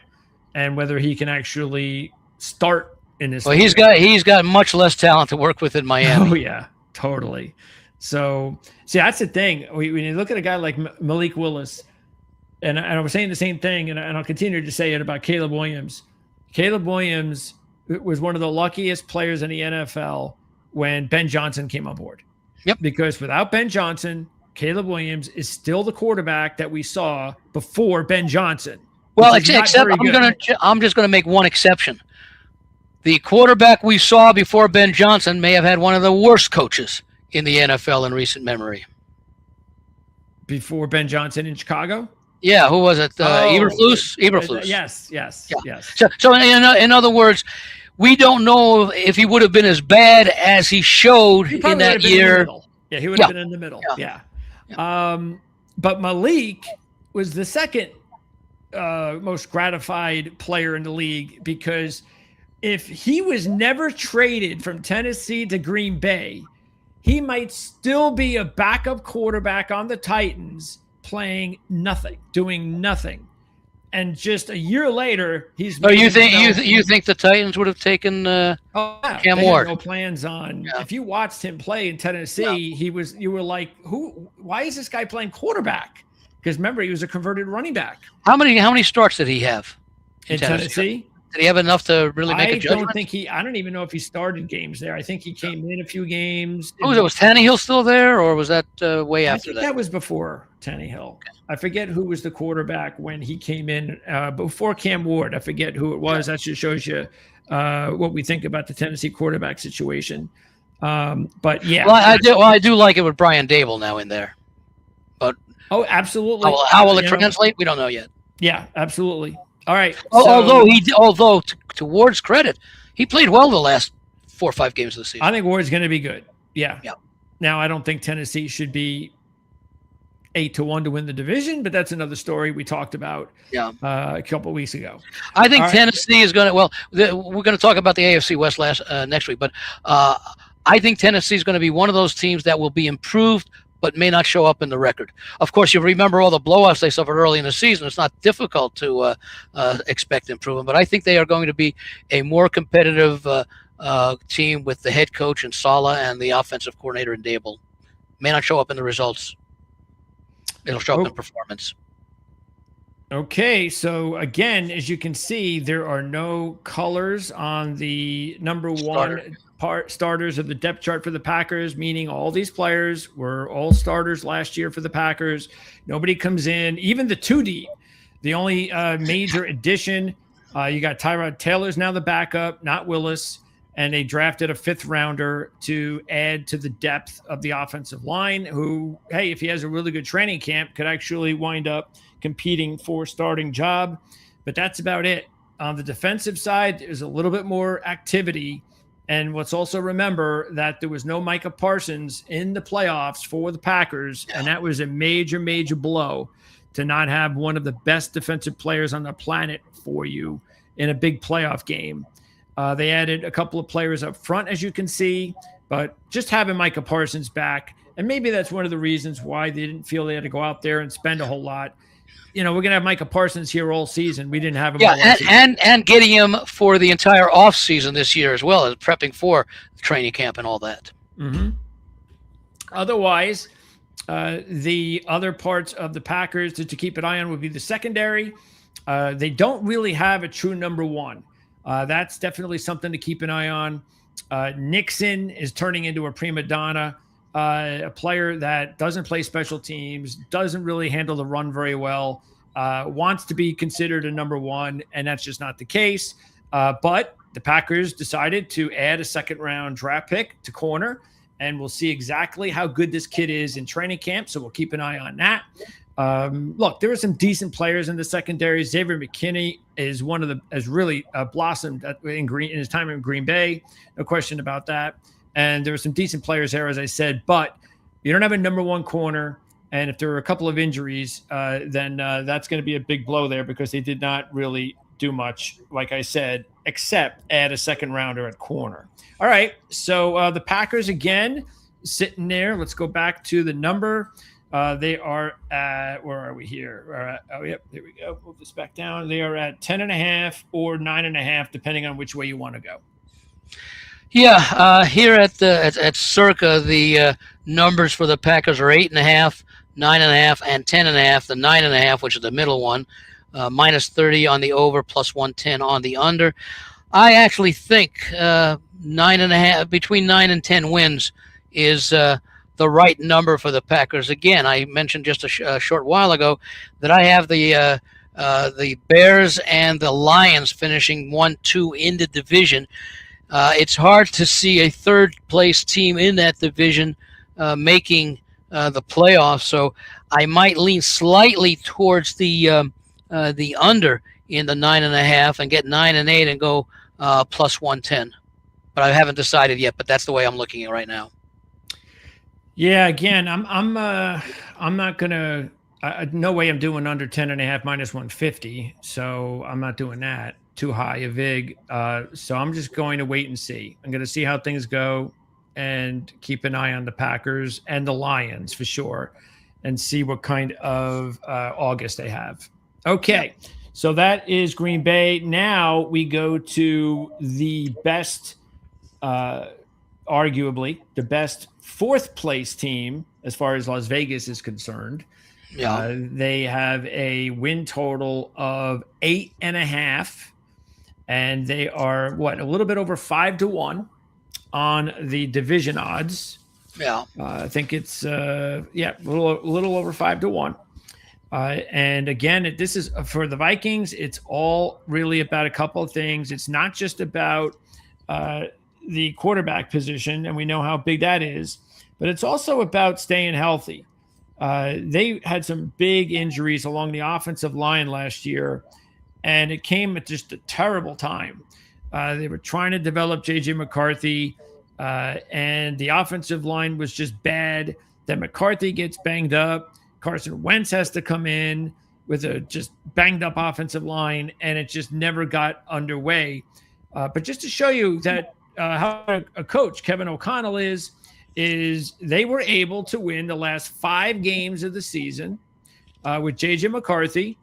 and whether he can actually start in this. Well, he's got much less talent to work with in Miami. Oh yeah, totally. So see, that's the thing. When you look at a guy like Malik Willis, and I was saying the same thing, and I'll continue to say it about Caleb Williams. Caleb Williams was one of the luckiest players in the NFL when Ben Johnson came on board. Yep. Because without Ben Johnson, Caleb Williams is still the quarterback that we saw before Ben Johnson. Well, except I'm just gonna make one exception. The quarterback we saw before Ben Johnson may have had one of the worst coaches in the NFL in recent memory. Before Ben Johnson in Chicago? Yeah, who was it? Eberflus? Eberflus. Yes. So in other words, we don't know if he would have been as bad as he showed in that year. He would have been in the middle. Yeah. But Malik was the second most gratified player in the league, because if he was never traded from Tennessee to Green Bay, he might still be a backup quarterback on the Titans playing nothing, doing nothing. And just a year later, he's. Oh, you think the Titans would have taken Cam Ward? No plans on. Yeah. If you watched him play in Tennessee, you were like, why is this guy playing quarterback? Because remember, he was a converted running back. How many starts did he have in Tennessee? Did he have enough to really make a judgment? I don't even know if he started games there. I think he came in a few games. Was Tannehill still there, or was that way after that? That was before Tannehill. Okay. I forget who was the quarterback when he came in before Cam Ward. I forget who it was. That just shows you what we think about the Tennessee quarterback situation. But yeah. Well, I do like it with Brian Dable now in there. But absolutely. How will it translate? We don't know yet. Yeah, absolutely. All right. Although to Ward's credit, he played well the last 4 or 5 games of the season. I think Ward's going to be good. Yeah. Now I don't think Tennessee should be 8-1 to win the division, but that's another story we talked about a couple of weeks ago. I think Tennessee is going to. Well, we're going to talk about the AFC West next week, but I think Tennessee is going to be one of those teams that will be improved, but may not show up in the record. Of course, you remember all the blowouts they suffered early in the season. It's not difficult to expect improvement, but I think they are going to be a more competitive team with the head coach in Saleh and the offensive coordinator in Dable. May not show up in the results. It'll show up in performance. Okay, so again, as you can see, there are no colors on the number one starters of the depth chart for the Packers, meaning all these players were all starters last year for the Packers. Nobody comes in, even the 2D. The only major addition, you got Tyrod Taylor's now the backup, not Willis, and they drafted a 5th rounder to add to the depth of the offensive line, who, hey, if he has a really good training camp, could actually wind up competing for a starting job. But that's about it. On the defensive side, there's a little bit more activity. And let's also remember that there was no Micah Parsons in the playoffs for the Packers, and that was a major, major blow to not have one of the best defensive players on the planet for you in a big playoff game. They added a couple of players up front, as you can see, but just having Micah Parsons back, and maybe that's one of the reasons why they didn't feel they had to go out there and spend a whole lot. We're going to have Micah Parsons here all season. We didn't have him all season. And getting him for the entire offseason this year as well, as prepping for training camp and all that. Mm-hmm. Otherwise, the other parts of the Packers to keep an eye on would be the secondary. They don't really have a true number one. That's definitely something to keep an eye on. Nixon is turning into a prima donna, a player that doesn't play special teams, doesn't really handle the run very well, wants to be considered a number one, and that's just not the case. But the Packers decided to add a second-round draft pick to corner, and we'll see exactly how good this kid is in training camp, so we'll keep an eye on that. Look, there are some decent players in the secondary. Xavier McKinney is one of the has really blossomed in his time in Green Bay, no question about that. And there were some decent players there, as I said, but you don't have a number one corner. And if there are a couple of injuries, then that's going to be a big blow there because they did not really do much, like I said, except add a second rounder at corner. All right, so the Packers again sitting there. Let's go back to the number. They are at, where are we here? Oh, yep, there we go. Move this back down. They are at 10.5 or 9.5, depending on which way you want to go. Yeah, here at Circa, the numbers for the Packers are 8.5, 9.5, and 10.5. The 9.5, which is the middle one, -30 on the over, +110 on the under. I actually think 9.5, between 9 and 10 wins is the right number for the Packers. Again, I mentioned just a short while ago that I have the Bears and the Lions finishing 1-2 in the division. It's hard to see a third-place team in that division making the playoffs, so I might lean slightly towards the under in the 9.5 and get 9 and 8 and go +110. But I haven't decided yet. But that's the way I'm looking at it right now. Yeah, again, I'm not gonna. No way I'm doing under 10.5 -150. So I'm not doing that. Too high a vig. So I'm just going to wait and see. I'm going to see how things go and keep an eye on the Packers and the Lions for sure, and see what kind of August they have. Okay, so that is Green Bay. Now we go to the best, arguably the best fourth place team as far as Las Vegas is concerned. Yeah. They have a win total of 8.5, and they are a little bit over 5-1 on the division odds. Yeah. I think it's a little over 5-1. And again, this is for the Vikings. It's all really about a couple of things. It's not just about the quarterback position, and we know how big that is, but it's also about staying healthy. They had some big injuries along the offensive line last year, and it came at just a terrible time. They were trying to develop J.J. McCarthy, and the offensive line was just bad. Then McCarthy gets banged up. Carson Wentz has to come in with a just banged up offensive line, and it just never got underway. But just to show you that how a coach, Kevin O'Connell, is they were able to win the last 5 games of the season with J.J. McCarthy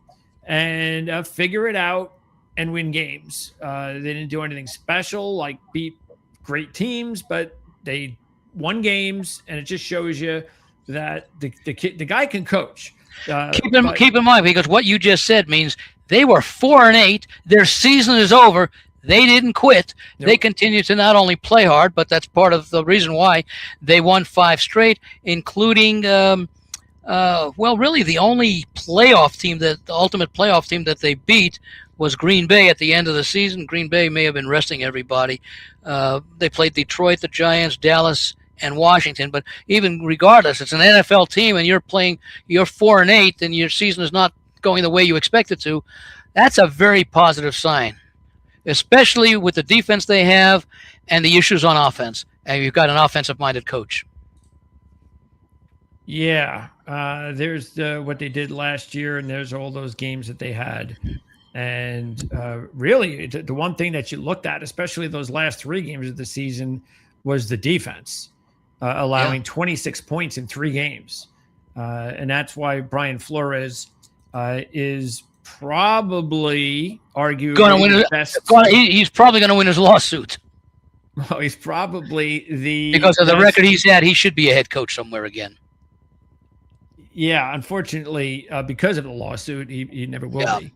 and figure it out and win games. They didn't do anything special like beat great teams, but they won games, and it just shows you that the guy can coach. Keep in mind, because what you just said means they were 4-8. Their season is over. They didn't quit. Nope. They continue to not only play hard, but that's part of the reason why they won 5 straight, including, really the only playoff team, the ultimate playoff team that they beat was Green Bay at the end of the season. Green Bay may have been resting everybody. They played Detroit, the Giants, Dallas, and Washington. But even regardless, it's an NFL team, and you're 4-8, and your season is not going the way you expect it to. That's a very positive sign, especially with the defense they have and the issues on offense. And you've got an offensive-minded coach. Yeah, there's what they did last year, and there's all those games that they had. And really, the one thing that you looked at, especially those last 3 games of the season, was the defense, allowing 26 points in 3 games. And that's why Brian Flores is probably arguably going to win the best. He's probably going to win his lawsuit. Well, he's probably because of the record he's had. He should be a head coach somewhere again. Yeah, unfortunately, because of the lawsuit, he never will be.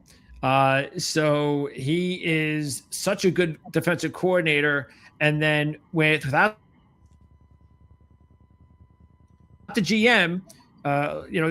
So he is such a good defensive coordinator. And then without the GM,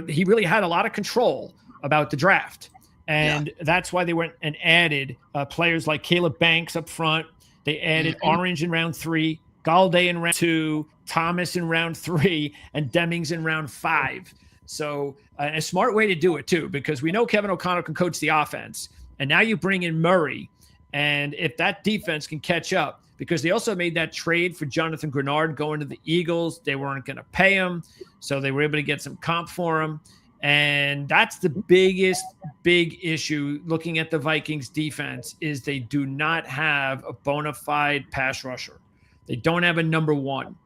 he really had a lot of control about the draft. And that's why they went and added players like Caleb Banks up front. They added Orange in round 3, Galladay in round 2, Thomas in round 3, and Demings in round 5. So a smart way to do it, too, because we know Kevin O'Connell can coach the offense. And now you bring in Murray. And if that defense can catch up, because they also made that trade for Jonathan Grenard going to the Eagles. They weren't going to pay him, so they were able to get some comp for him. And that's the big issue looking at the Vikings defense is they do not have a bona fide pass rusher. They don't have a number 1.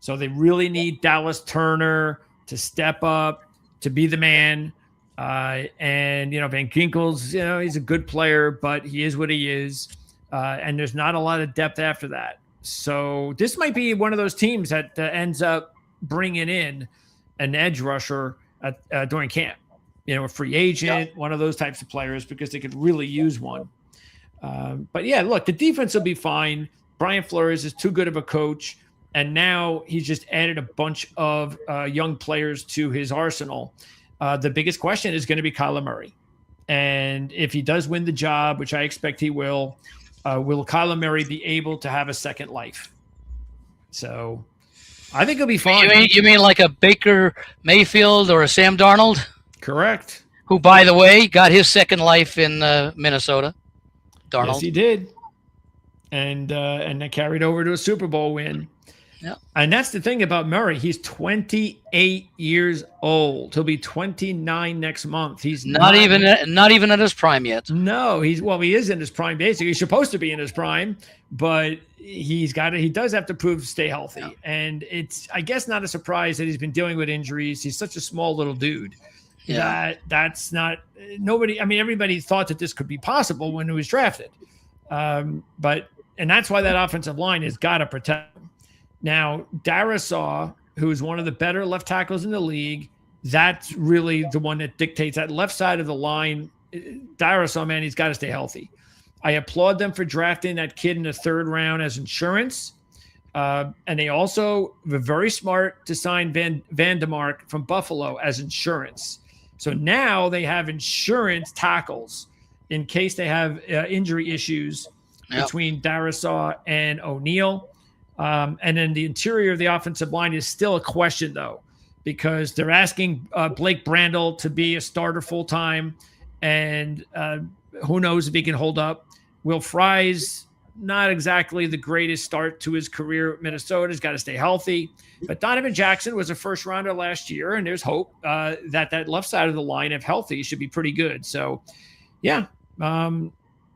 So they really need Dallas Turner to step up, to be the man. And Van Ginkel's, he's a good player, but he is what he is. And there's not a lot of depth after that. So this might be one of those teams that ends up bringing in an edge rusher during camp, a free agent, one of those types of players, because they could really use one. But yeah, look, the defense will be fine. Brian Flores is too good of a coach. And now he's just added a bunch of young players to his arsenal. The biggest question is going to be Kyler Murray. And if he does win the job, which I expect he will Kyler Murray be able to have a second life? So I think he'll be fine. You mean like a Baker Mayfield or a Sam Darnold? Correct. Who, by the way, got his second life in Minnesota. Darnold. Yes, he did. And that carried over to a Super Bowl win. Yeah. And that's the thing about Murray. He's 28 years old. He'll be 29 next month. He's not even at his prime yet. No, he is in his prime basically. He's supposed to be in his prime, but he does have to prove to stay healthy. Yeah. And it's, I guess, not a surprise that he's been dealing with injuries. He's such a small little dude. Yeah. That's not nobody. I mean, everybody thought that this could be possible when he was drafted. And that's why that offensive line has got to protect him. Now, Darisaw, who is one of the better left tackles in the league, that's really the one that dictates that left side of the line. Darisaw, man, he's got to stay healthy. I applaud them for drafting that kid in the 3rd round as insurance. And they also were very smart to sign Vandermark from Buffalo as insurance. So now they have insurance tackles in case they have injury issues between Darisaw and O'Neal. And then the interior of the offensive line is still a question, though, because they're asking Blake Brandel to be a starter full-time, and who knows if he can hold up. Will Fry's not exactly the greatest start to his career at Minnesota. He's got to stay healthy. But Donovan Jackson was a first-rounder last year, and there's hope that left side of the line, if healthy, should be pretty good. So, yeah,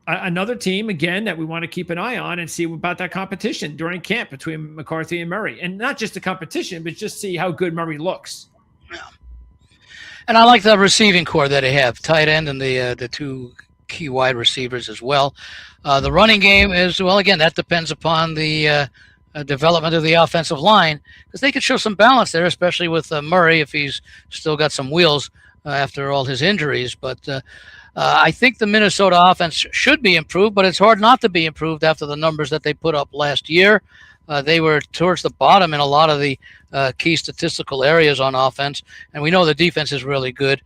another team, again, that we want to keep an eye on and see about that competition during camp between McCarthy and Murray. And not just the competition, but just see how good Murray looks. Yeah. And I like the receiving core that they have, tight end and the 2 key wide receivers as well. The running game is, well, again, that depends upon the development of the offensive line, because they could show some balance there, especially with Murray if he's still got some wheels after all his injuries. But I think the Minnesota offense should be improved, but it's hard not to be improved after the numbers that they put up last year. They were towards the bottom in a lot of the key statistical areas on offense, and we know the defense is really good.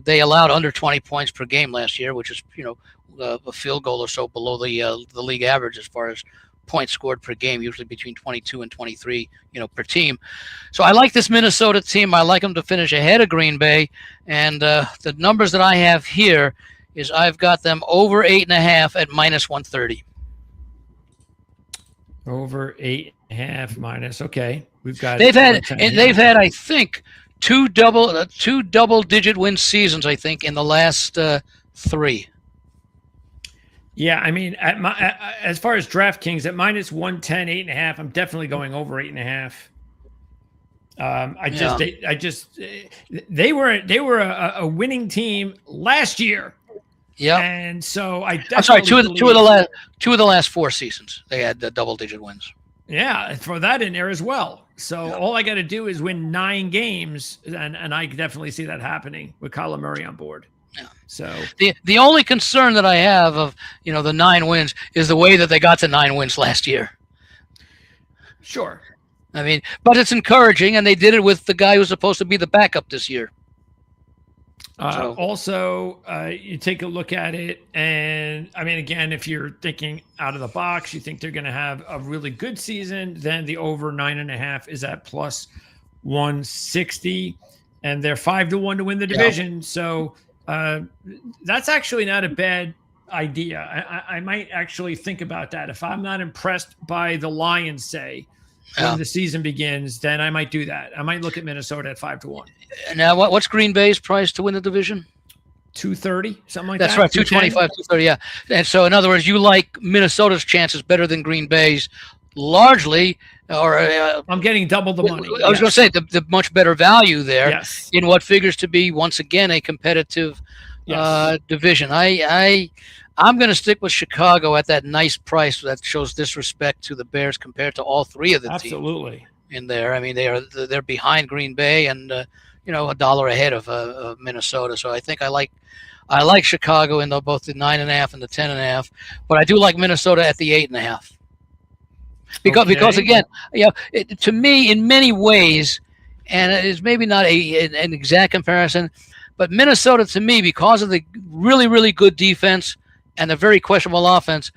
They allowed under 20 points per game last year, which is a field goal or so below the league average as far as points scored per game, usually between 22 and 23, per team. So I like this Minnesota team. I like them to finish ahead of Green Bay. And the numbers that I have here is I've got them over 8.5 at -130. Over 8.5 minus. Okay. We've got, they've had, I think, two double-digit win seasons, I think, in the last 3. Yeah, I mean, as far as DraftKings, at -110, 8.5, I'm definitely going over 8.5. They were a winning team last year. Yeah, and so I'm sorry, two of the last 4 seasons they had the double-digit wins. Yeah, throw that in there as well. So all I got to do is win 9 games, and I definitely see that happening with Kyler Murray on board. Yeah. So The only concern that I have of the 9 wins is the way that they got to 9 wins last year. sure. I mean, but it's encouraging, and they did it with the guy who's supposed to be the backup this year. Also, you take a look at it, and I mean, again, if you're thinking out of the box, you think they're going to have a really good season, then the over 9.5 is at plus 160, and they're 5-1 to win the division. So that's actually not a bad idea. I might actually think about that. If I'm not impressed by the Lions, say, when the season begins, then I might do that. I might look at Minnesota at 5-1. Now, what's Green Bay's price to win the division? 230, something like That's that. That's right, 225, 230. Yeah, and so in other words, you like Minnesota's chances better than Green Bay's, largely, or I'm getting double the money. I was going to say the much better value there Yes. in what figures to be once again a competitive division. I'm going to stick with Chicago at that nice price that shows disrespect to the Bears compared to all three of the teams in there. I mean, they're behind Green Bay and $1 ahead of Minnesota. So I think I like Chicago in both the 9.5 and the 10.5, but I do like Minnesota at the 8.5 because again, to me, in many ways, and it's maybe not an exact comparison, but Minnesota to me, because of the really, really good defense and a very questionable offense,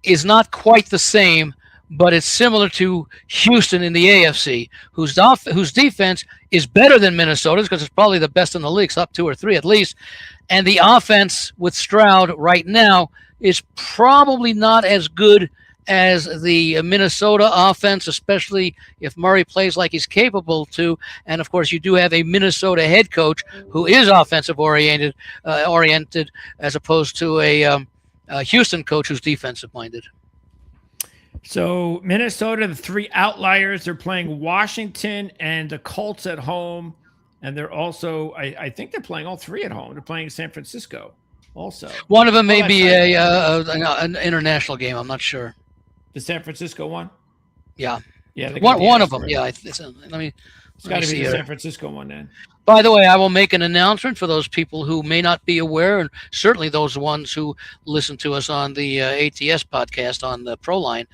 is not quite the same, but it's similar to Houston in the AFC, whose defense is better than Minnesota's because it's probably the best in the league, top 2 or 3 at least. And the offense with Stroud right now is probably not as good as the Minnesota offense, especially if Murray plays like he's capable to. And of course, you do have a Minnesota head coach who is offensive oriented as opposed to a Houston coach who's defensive minded. So Minnesota, the 3 outliers, they're playing Washington and the Colts at home. And they're also, I think they're playing all 3 at home. They're playing San Francisco also. One of them may be an international game. I'm not sure. The San Francisco one? Yeah. Yeah. One of them. Yeah. It's got to be the San Francisco one then. By the way, I will make an announcement for those people who may not be aware, and certainly those ones who listen to us on the ATS podcast on the ProLine.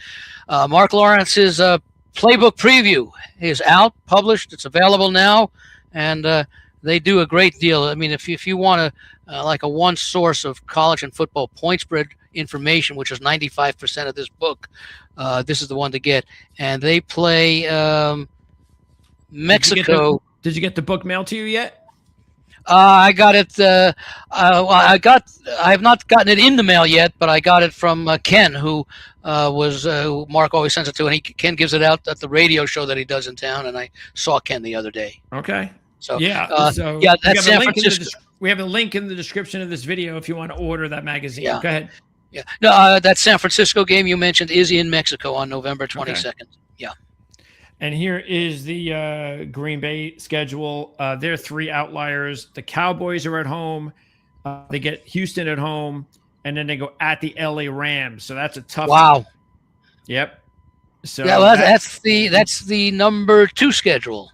Mark Lawrence's playbook preview is out, published. It's available now, and they do a great deal. I mean, if you want like a one source of college and football point spread information, which is 95% of this book, this is the one to get. And they play Mexico. Did you get the book mailed to you yet? I got it. I have not gotten it in the mail yet, but I got it from Ken, who who Mark always sends it to, and Ken gives it out at the radio show that he does in town. And I saw Ken the other day. Okay. So that's San Francisco. We have a link in the description of this video if you want to order that magazine. Yeah. Go ahead. Yeah. No, that San Francisco game you mentioned is in Mexico on November 22nd. Okay. Yeah. And here is the Green Bay schedule. There are 3 outliers. The Cowboys are at home. They get Houston at home, and then they go at the LA Rams. So that's a tough. Wow. Game. Yep. So that's the number 2 schedule.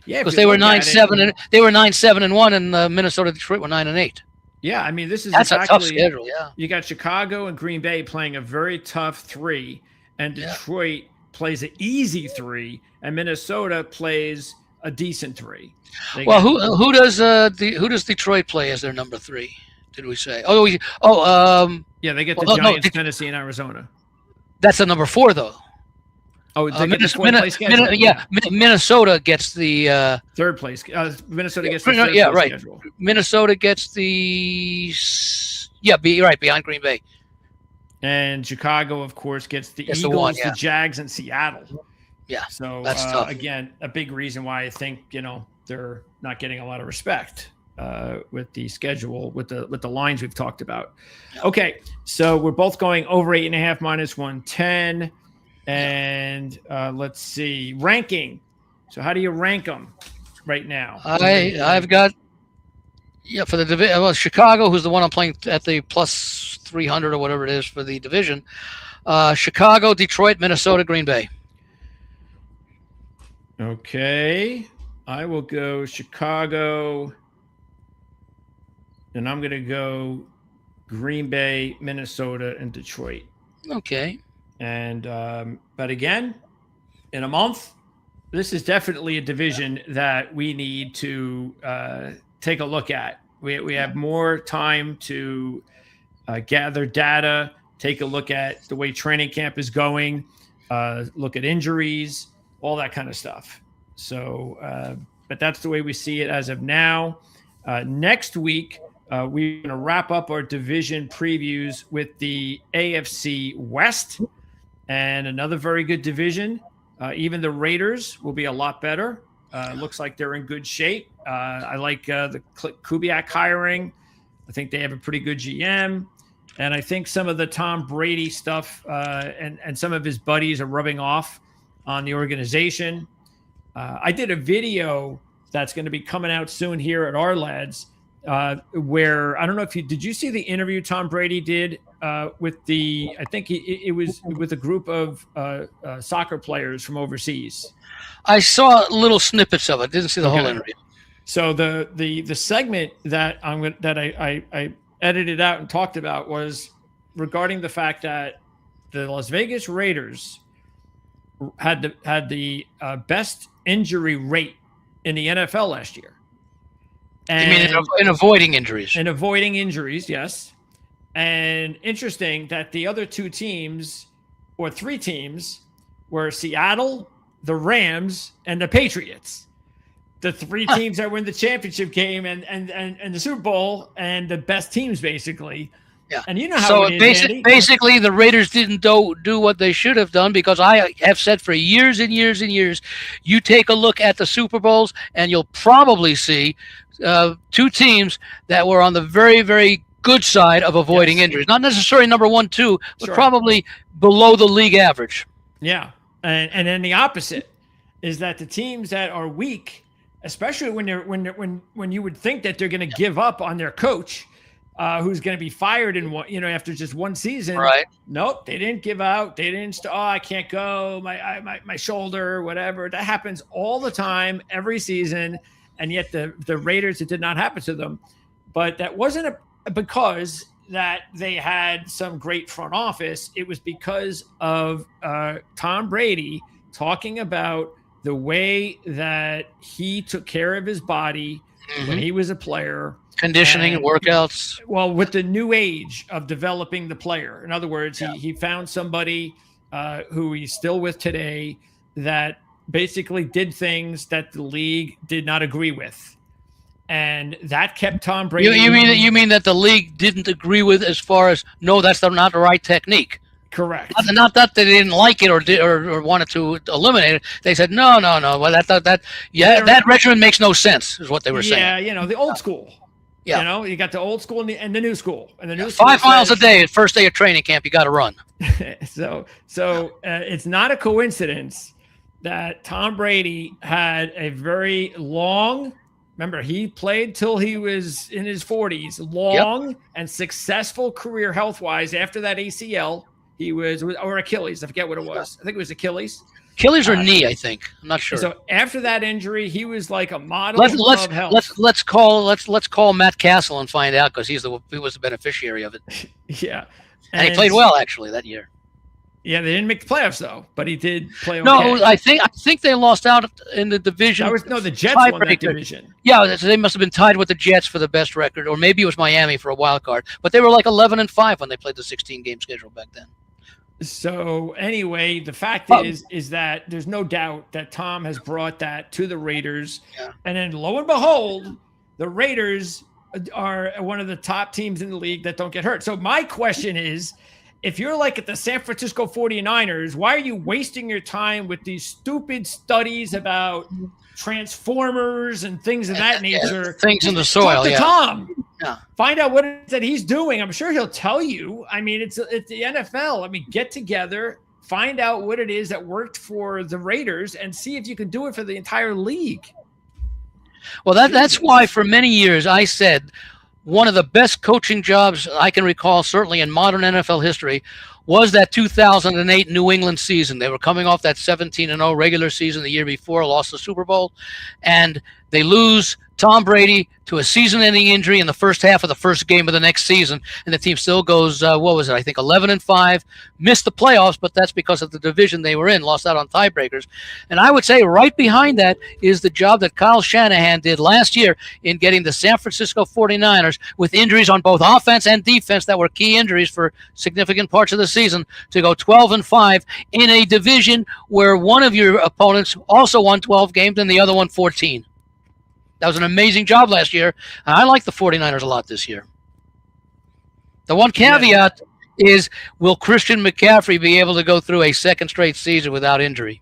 Yeah, because they were 9-7 and they were 9-7-1, and Minnesota, Detroit were 9-8. Yeah, I mean that's a tough schedule. Yeah, you got Chicago and Green Bay playing a very tough 3, and Detroit plays an easy 3, and Minnesota plays a decent 3. Well, who does Detroit play as their number 3? Did we say? Yeah, they get the Giants, Tennessee, and Arizona. That's the number 4 though. Oh, Minnesota gets the 3rd place. Minnesota gets the 3rd place right. schedule. Minnesota gets the behind Green Bay. And Chicago, of course, gets the Eagles, the Jags, and Seattle. Yeah, so that's tough. Again, a big reason why I think they're not getting a lot of respect with the schedule, with the lines we've talked about. Okay, so we're both going over 8.5 minus 110. And let's see, ranking. So how do you rank them right now? I've got for the division. Well, Chicago, who's the one I'm playing at the plus 300 or whatever it is for the division. Chicago, Detroit, Minnesota, Green Bay. Okay, I will go Chicago, and I'm going to go Green Bay, Minnesota, and Detroit. Okay. And but again, in a month, this is definitely a division that we need to take a look at. We have more time to gather data, take a look at the way training camp is going, look at injuries, all that kind of stuff. So, but that's the way we see it as of now. Next week, we're going to wrap up our division previews with the AFC West, and another very good division. Even the Raiders will be a lot better. Looks like they're in good shape. I like the Kubiak hiring. I think they have a pretty good GM. And I think some of the Tom Brady stuff and some of his buddies are rubbing off on the organization. I did a video that's going to be coming out soon here at Our Lads, where I don't know if did you see the interview Tom Brady did with I think it was with a group of soccer players from overseas. I saw little snippets of it. Didn't see the whole interview. So the segment that I edited out and talked about was regarding the fact that the Las Vegas Raiders had the best injury rate in the NFL last year. And you mean in avoiding injuries? In avoiding injuries, yes. And interesting that the other two teams, or three teams, were Seattle, the Rams, and the Patriots. The three teams that were in the championship game and the Super Bowl, and the best teams, basically. Yeah. And you know how it is, basically, the Raiders didn't do what they should have done, because I have said for years and years and years, you take a look at the Super Bowls and you'll probably see two teams that were on the very, very good side of avoiding injuries. Not necessarily number 1, 2, but probably below the league average. Yeah. And then the opposite is that the teams that are weak, especially when you would think that they're going to give up on their coach, who's going to be fired after just one season. Right. Nope, they didn't give out. They didn't. I can't go. My shoulder, whatever. That happens all the time, every season, and yet the Raiders, it did not happen to them. But that wasn't because that they had some great front office. It was because of Tom Brady talking about the way that he took care of his body when he was a player. Conditioning and workouts. Well, with the new age of developing the player. In other words, he found somebody who he's still with today that basically did things that the league did not agree with. And that kept Tom Brady. You mean that the league didn't agree with, as far as, no, that's not the right technique. Correct. Not that they didn't like it or wanted to eliminate it. They said no. Well, that regimen makes no sense, is what they were saying. Yeah, the old school. Yeah. You got the old school and the new school. And the new 5 miles a day, first day of training camp, you got to run. So it's not a coincidence that Tom Brady had a very long. Remember, he played till he was in his 40s. Long and successful career health-wise. After that ACL, he was, or Achilles. I forget what it was. I think it was Achilles. Achilles or knee, I think. I'm not sure. So after that injury, he was like a model of health. Let's call Matt Castle and find out, because he was the beneficiary of it. Yeah, and he played well actually that year. Yeah, they didn't make the playoffs though, but he did play okay. No, I think they lost out in the division. The Jets won that division. Yeah, so they must have been tied with the Jets for the best record, or maybe it was Miami for a wild card. But they were like 11-5 when they played the 16-game schedule back then. So anyway, the fact is that there's no doubt that Tom has brought that to the Raiders, and then lo and behold, the Raiders are one of the top teams in the league that don't get hurt. So my question is, if you're like at the San Francisco 49ers, why are you wasting your time with these stupid studies about transformers and things of that nature? Things in the soil. Talk to Tom. Yeah. Find out what it is that he's doing. I'm sure he'll tell you. I mean, it's the NFL. I mean, get together, find out what it is that worked for the Raiders, and see if you can do it for the entire league. Well, that's why for many years I said one of the best coaching jobs I can recall, certainly in modern NFL history, was that 2008 New England season. They were coming off that 17-0 regular season the year before, lost the Super Bowl, and they lose Tom Brady to a season-ending injury in the first half of the first game of the next season, and the team still goes, I think 11-5, missed the playoffs, but that's because of the division they were in, lost out on tiebreakers. And I would say right behind that is the job that Kyle Shanahan did last year in getting the San Francisco 49ers, with injuries on both offense and defense that were key injuries for significant parts of the season, to go 12-5 in a division where one of your opponents also won 12 games and the other won 14. That was an amazing job last year. I like the 49ers a lot this year. The one caveat is, will Christian McCaffrey be able to go through a second straight season without injury?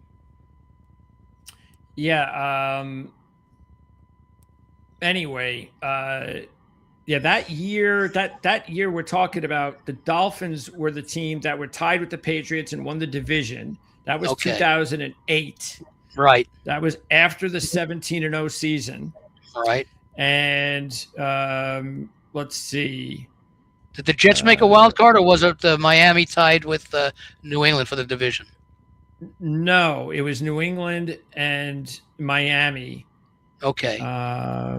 Yeah. Anyway, that year we're talking about, the Dolphins were the team that were tied with the Patriots and won the division. That was 2008. Right. That was after the 17-0 season. Right. And let's see. Did the Jets make a wild card, or was it Miami tied with New England for the division? No, it was New England and Miami. Okay. I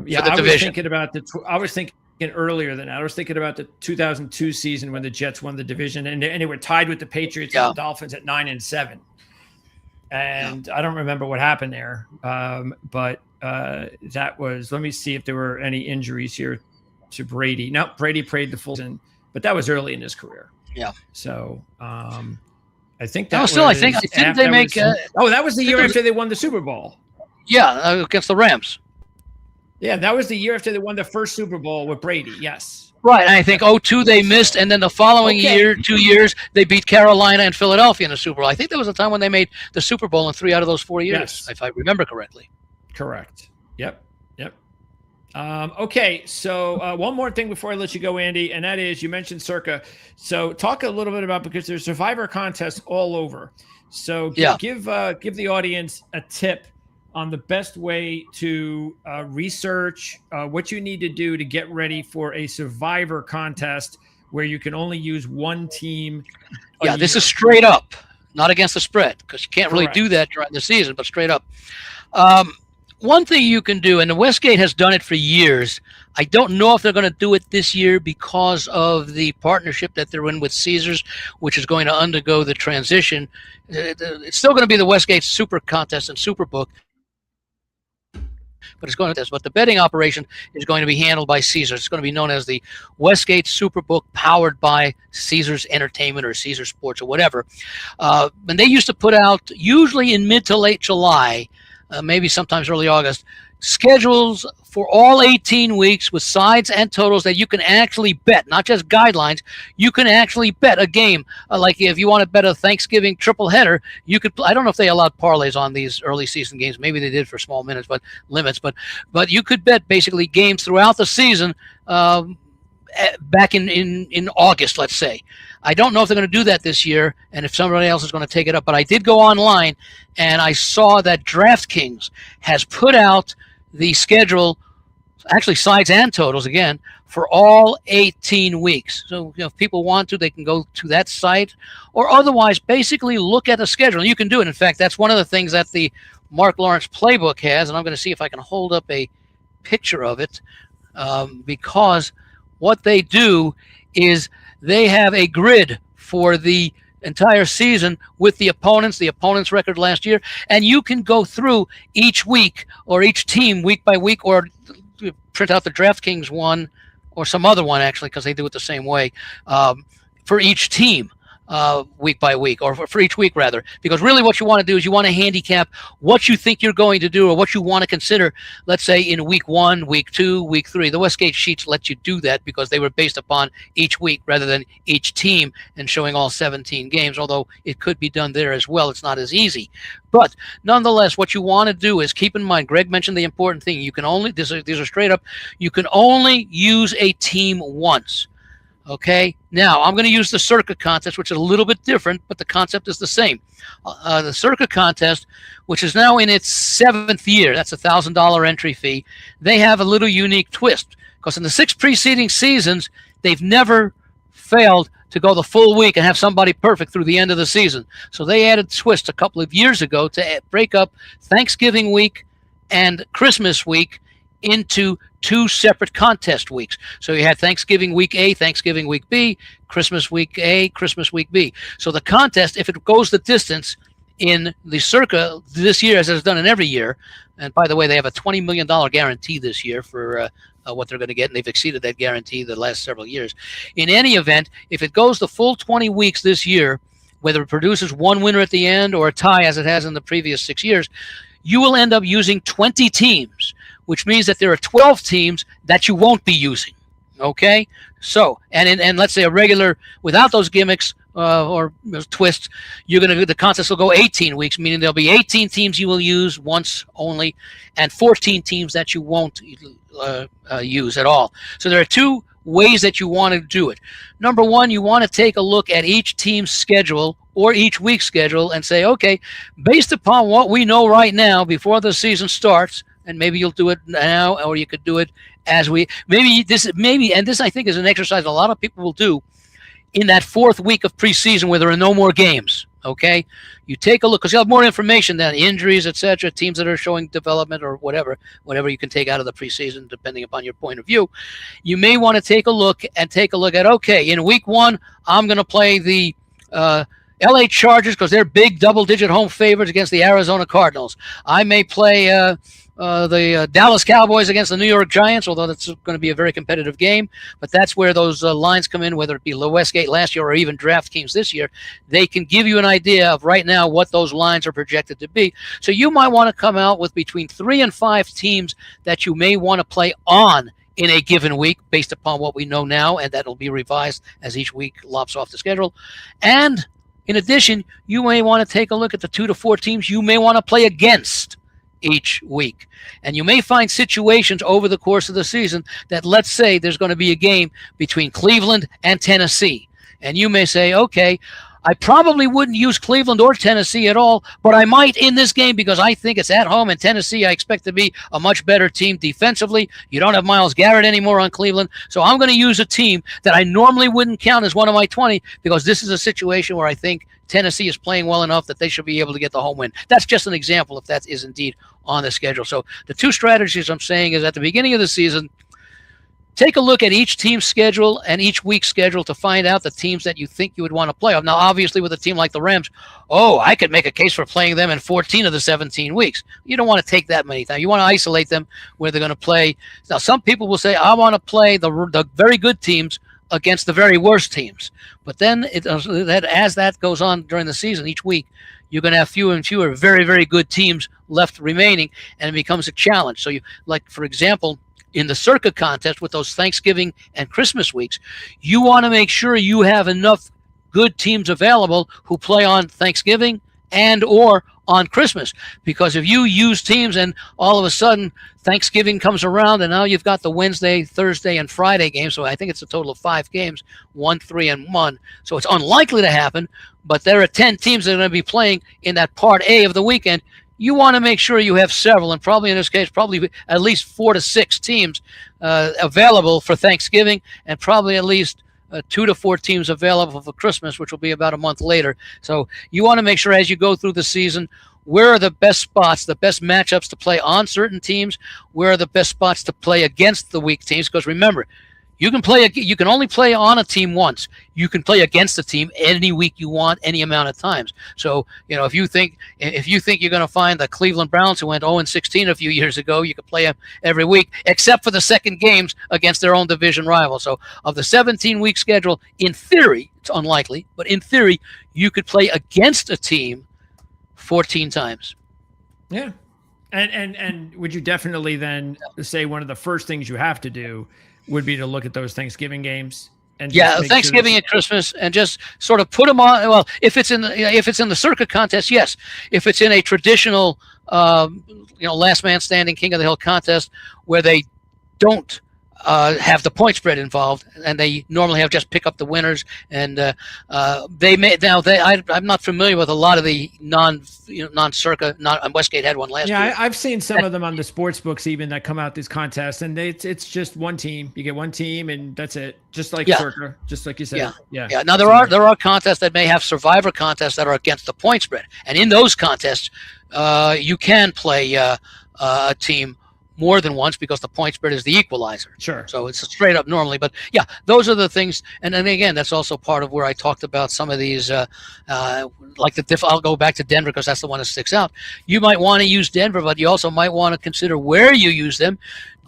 was thinking earlier than that. I was thinking about the 2002 season when the Jets won the division, and they were tied with the Patriots and the Dolphins at 9-7. And I don't remember what happened there. But that was, let me see if there were any injuries here to Brady. No, Brady played the full season, but that was early in his career. Yeah. So I think that that was the year after they won the Super Bowl. Yeah, against the Rams. Yeah, that was the year after they won the first Super Bowl with Brady. Yes. Right. And I think 2002 they missed, and then the following year, 2 years, they beat Carolina and Philadelphia in the Super Bowl. I think there was a time when they made the Super Bowl in 3 out of those 4 years, if I remember correctly. Correct. Yep. Okay, so one more thing before I let you go, Andy, and that is, you mentioned Circa. So talk a little bit about, because there's Survivor contests all over. So give the audience a tip on the best way to research what you need to do to get ready for a Survivor contest where you can only use one team. Yeah, this is straight up, not against the spread, because you can't really do that during the season, but straight up. One thing you can do, and the Westgate has done it for years, I don't know if they're going to do it this year because of the partnership that they're in with Caesars, which is going to undergo the transition. It's still going to be the Westgate Super Contest and Superbook, but it's going to this. But the betting operation is going to be handled by Caesars. It's going to be known as the Westgate Superbook, powered by Caesars Entertainment or Caesars Sports or whatever. And they used to put out, usually in mid to late July, maybe sometimes early August, schedules for all 18 weeks with sides and totals that you can actually bet, not just guidelines. You can actually bet a game. Like if you want to bet a Thanksgiving triple header, you could. I don't know if they allowed parlays on these early season games. Maybe they did for small minutes, but limits. But you could bet basically games throughout the season. Back in August, let's say. I don't know if they're going to do that this year, and if somebody else is going to take it up. But I did go online, and I saw that DraftKings has put out the schedule, actually sides and totals again, for all 18 weeks. So if people want to, they can go to that site, or otherwise basically look at the schedule. You can do it. In fact, that's one of the things that the Mark Lawrence playbook has, and I'm going to see if I can hold up a picture of it, because what they do is they have a grid for the entire season with the opponent's record last year, and you can go through each week or each team week by week, or print out the DraftKings one or some other one, actually, because they do it the same way, for each team. Week by week, or for each week rather, because really what you want to do is you want to handicap what you think you're going to do or what you want to consider, let's say in week 1, week 2, week 3. The Westgate sheets let you do that because they were based upon each week rather than each team and showing all 17 games, although it could be done there as well. It's not as easy. But nonetheless, what you want to do is keep in mind, Greg mentioned the important thing. You can only, these are straight up, you can only use a team once. Okay, now I'm going to use the Circa contest, which is a little bit different, but the concept is the same. The Circa contest, which is now in its 7th year, that's a $1,000 entry fee. They have a little unique twist, because in the 6 preceding seasons, they've never failed to go the full week and have somebody perfect through the end of the season. So they added twist a couple of years ago to break up Thanksgiving week and Christmas week into 2 separate contest weeks. So you had Thanksgiving week A, Thanksgiving week B, Christmas week A, Christmas week B. So the contest, if it goes the distance in the circa this year, as it's done in every year, and by the way, they have a $20 million guarantee this year for what they're going to get, and they've exceeded that guarantee the last several years. In any event, if it goes the full 20 weeks this year, whether it produces one winner at the end or a tie as it has in the previous 6 years, you will end up using 20 teams, which means that there are 12 teams that you won't be using. Okay? So, and let's say a regular, without those gimmicks or twists, the contest will go 18 weeks, meaning there'll be 18 teams you will use once only, and 14 teams that you won't use at all. So there are 2 ways that you want to do it. Number one, you want to take a look at each team's schedule or each week's schedule and say, okay, based upon what we know right now before the season starts, and maybe you'll do it now, or you could do it as and this I think is an exercise a lot of people will do in that 4th week of preseason where there are no more games. Okay, you take a look because you'll have more information than injuries, etc., teams that are showing development or whatever you can take out of the preseason, depending upon your point of view. You may want to take a look at, okay, in week 1, I'm going to play the LA Chargers because they're big double-digit home favorites against the Arizona Cardinals. I may play the Dallas Cowboys against the New York Giants, although that's going to be a very competitive game. But that's where those lines come in, whether it be Westgate last year or even DraftKings this year. They can give you an idea of right now what those lines are projected to be. So you might want to come out with between 3 and 5 teams that you may want to play on in a given week based upon what we know now, and that will be revised as each week lops off the schedule. And in addition, you may want to take a look at the 2 to 4 teams you may want to play against each week. And you may find situations over the course of the season that, let's say there's going to be a game between Cleveland and Tennessee. And you may say, okay, I probably wouldn't use Cleveland or Tennessee at all, but I might in this game because I think it's at home, and Tennessee I expect to be a much better team defensively. You don't have Myles Garrett anymore on Cleveland, so I'm going to use a team that I normally wouldn't count as one of my 20 because this is a situation where I think Tennessee is playing well enough that they should be able to get the home win. That's just an example if that is indeed on the schedule. So the 2 strategies I'm saying is at the beginning of the season, take a look at each team's schedule and each week's schedule to find out the teams that you think you would want to play. Now, obviously, with a team like the Rams, I could make a case for playing them in 14 of the 17 weeks. You don't want to take that many times. You want to isolate them where they're going to play. Now, some people will say, I want to play the very good teams against the very worst teams. But then as that goes on during the season, each week, you're going to have fewer and fewer very, very good teams left remaining, and it becomes a challenge. So, for example, in the Circa contest with those Thanksgiving and Christmas weeks, you want to make sure you have enough good teams available who play on Thanksgiving and or on Christmas. Because if you use teams and all of a sudden Thanksgiving comes around and now you've got the Wednesday, Thursday, and Friday games, so I think it's a total of 5 games, 1, 3, and 1. So it's unlikely to happen, but there are 10 teams that are going to be playing in that part A of the weekend. You want to make sure you have several, and probably in this case, probably at least 4 to 6 teams available for Thanksgiving, and probably at least 2 to 4 teams available for Christmas, which will be about a month later. So you want to make sure as you go through the season, where are the best spots, the best matchups to play on certain teams? Where are the best spots to play against the weak teams? Because remember, you can only play on a team once. You can play against a team any week you want, any amount of times. So, if you think you're going to find the Cleveland Browns who went 0-16 a few years ago, you could play them every week, except for the second games against their own division rival. So, of the 17-week schedule, in theory, it's unlikely, but in theory, you could play against a team 14 times. Yeah. And would you definitely then say one of the first things you have to do would be to look at those Thanksgiving games and Thanksgiving and Christmas, and just sort of put them on. Well, if it's in the Circa contest, yes. If it's in a traditional, last man standing, king of the hill contest where they don't have the point spread involved, and they normally have just pick up the winners, and I'm not familiar with a lot of the non-Circa. Westgate had one last year. Yeah, I've seen some of them on the sports books even that come out this contest, and it's just one team. You get one team, and that's it. Just like Circa, just like you said. Yeah. Now there are contests that may have survivor contests that are against the point spread, and in those contests, you can play a team more than once because the point spread is the equalizer. Sure. So it's straight up normally. But yeah, those are the things. And then again, that's also part of where I talked about some of these, like I'll go back to Denver because that's the one that sticks out. You might want to use Denver, but you also might want to consider where you use them.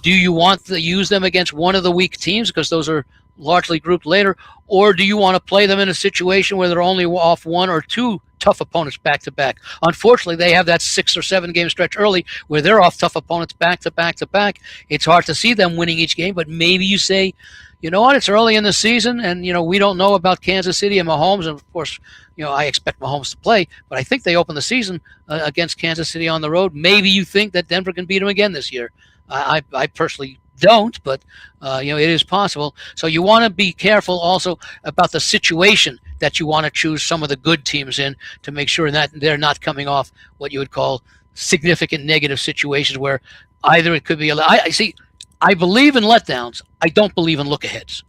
Do you want to use them against one of the weak teams because those are largely grouped later, or do you want to play them in a situation where they're only off one or two tough opponents back to back? Unfortunately, they have that 6 or 7 game stretch early where they're off tough opponents back to back to back. It's hard to see them winning each game, but maybe you say, you know what, it's early in the season, and we don't know about Kansas City and Mahomes, and of course, I expect Mahomes to play, but I think they open the season against Kansas City on the road. Maybe you think that Denver can beat them again this year. I personally don't, but it is possible. So you want to be careful also about the situation that you want to choose some of the good teams in to make sure that they're not coming off what you would call significant negative situations where either it could be I believe in letdowns. I don't believe in look-aheads.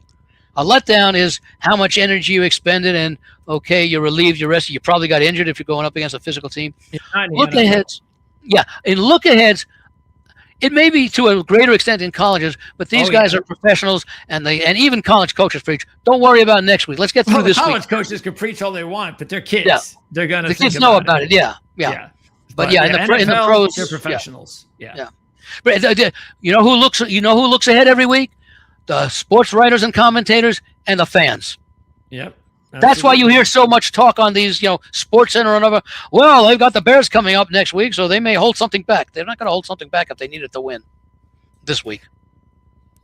A letdown is how much energy you expended, and okay, you're relieved, you're rested. You probably got injured if you're going up against a physical team. Look-aheads, in look-aheads, it may be to a greater extent in colleges, but these guys are professionals, and even college coaches preach, don't worry about next week. Let's get through this week. College coaches can preach all they want, but they're kids. Yeah. They're going to think kids know about it. Yeah. But in the pros, they're professionals. Yeah. But you know who looks ahead every week? The sports writers and commentators and the fans. Yep. That's why you hear so much talk on these, Sports Center and other. Well, they've got the Bears coming up next week, so they may hold something back. They're not going to hold something back if they needed to win this week.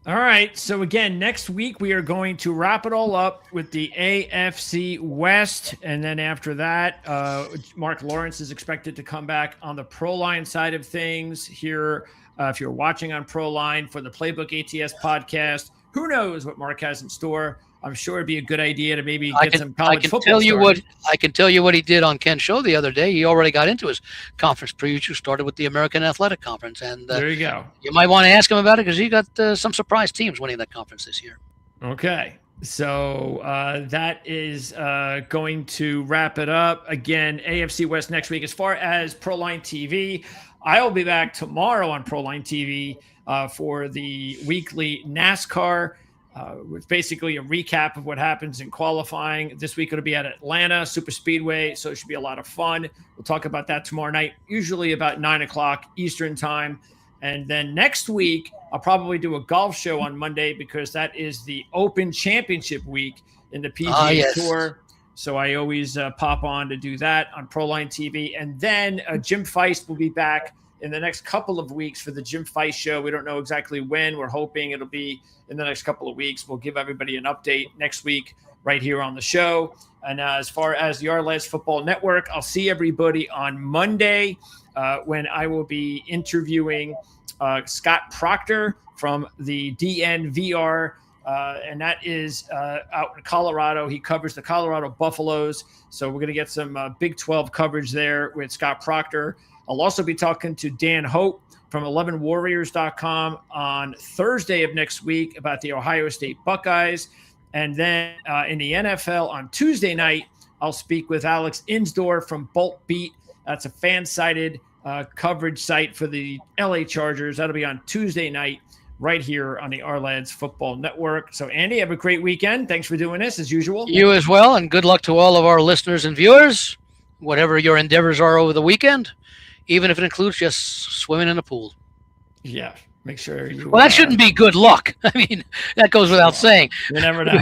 All right. So again, next week we are going to wrap it all up with the AFC West, and then after that, Mark Lawrence is expected to come back on the ProLine side of things here. If you're watching on ProLine for the Playbook ATS podcast, who knows what Mark has in store? I'm sure it'd be a good idea to maybe get some college football. I can tell you what he did on Ken's show the other day. He already got into his conference preview. Started with the American Athletic Conference, and there you go. You might want to ask him about it because he got some surprise teams winning that conference this year. Okay, so that is going to wrap it up. Again, AFC West next week. As far as ProLine TV, I will be back tomorrow on ProLine TV for the weekly NASCAR. With basically a recap of what happens in qualifying. This week it'll be at Atlanta Super Speedway, so it should be a lot of fun. We'll talk about that tomorrow night, usually about 9 o'clock Eastern time. And then next week, I'll probably do a golf show on Monday because that is the Open Championship week in the PGA Tour. So I always pop on to do that on ProLine TV. And then Jim Feist will be back in the next couple of weeks for the Jim Feist show. We don't know exactly when. We're hoping it'll be in the next couple of weeks. We'll give everybody an update next week right here on the show. And as far as the RLS Football Network, I'll see everybody on Monday when I will be interviewing Scott Proctor from the DNVR, and that is out in Colorado. He covers the Colorado Buffaloes. So we're going to get some Big 12 coverage there with Scott Proctor. I'll also be talking to Dan Hope from 11warriors.com on Thursday of next week about the Ohio State Buckeyes. And then in the NFL on Tuesday night, I'll speak with Alex Insdorf from Bolt Beat. That's a fan-sided coverage site for the LA Chargers. That'll be on Tuesday night right here on the Our-Lads Football Network. So, Andy, have a great weekend. Thanks for doing this, as usual. You as well, and good luck to all of our listeners and viewers, whatever your endeavors are over the weekend. Even if it includes just swimming in a pool. Yeah, make sure you. Well, that shouldn't be good luck. I mean, that goes without saying. You never know.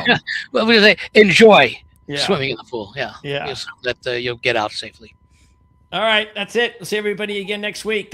Well, we say enjoy swimming in the pool. Yeah. So that you'll get out safely. All right, that's it. We'll see everybody again next week. Thanks.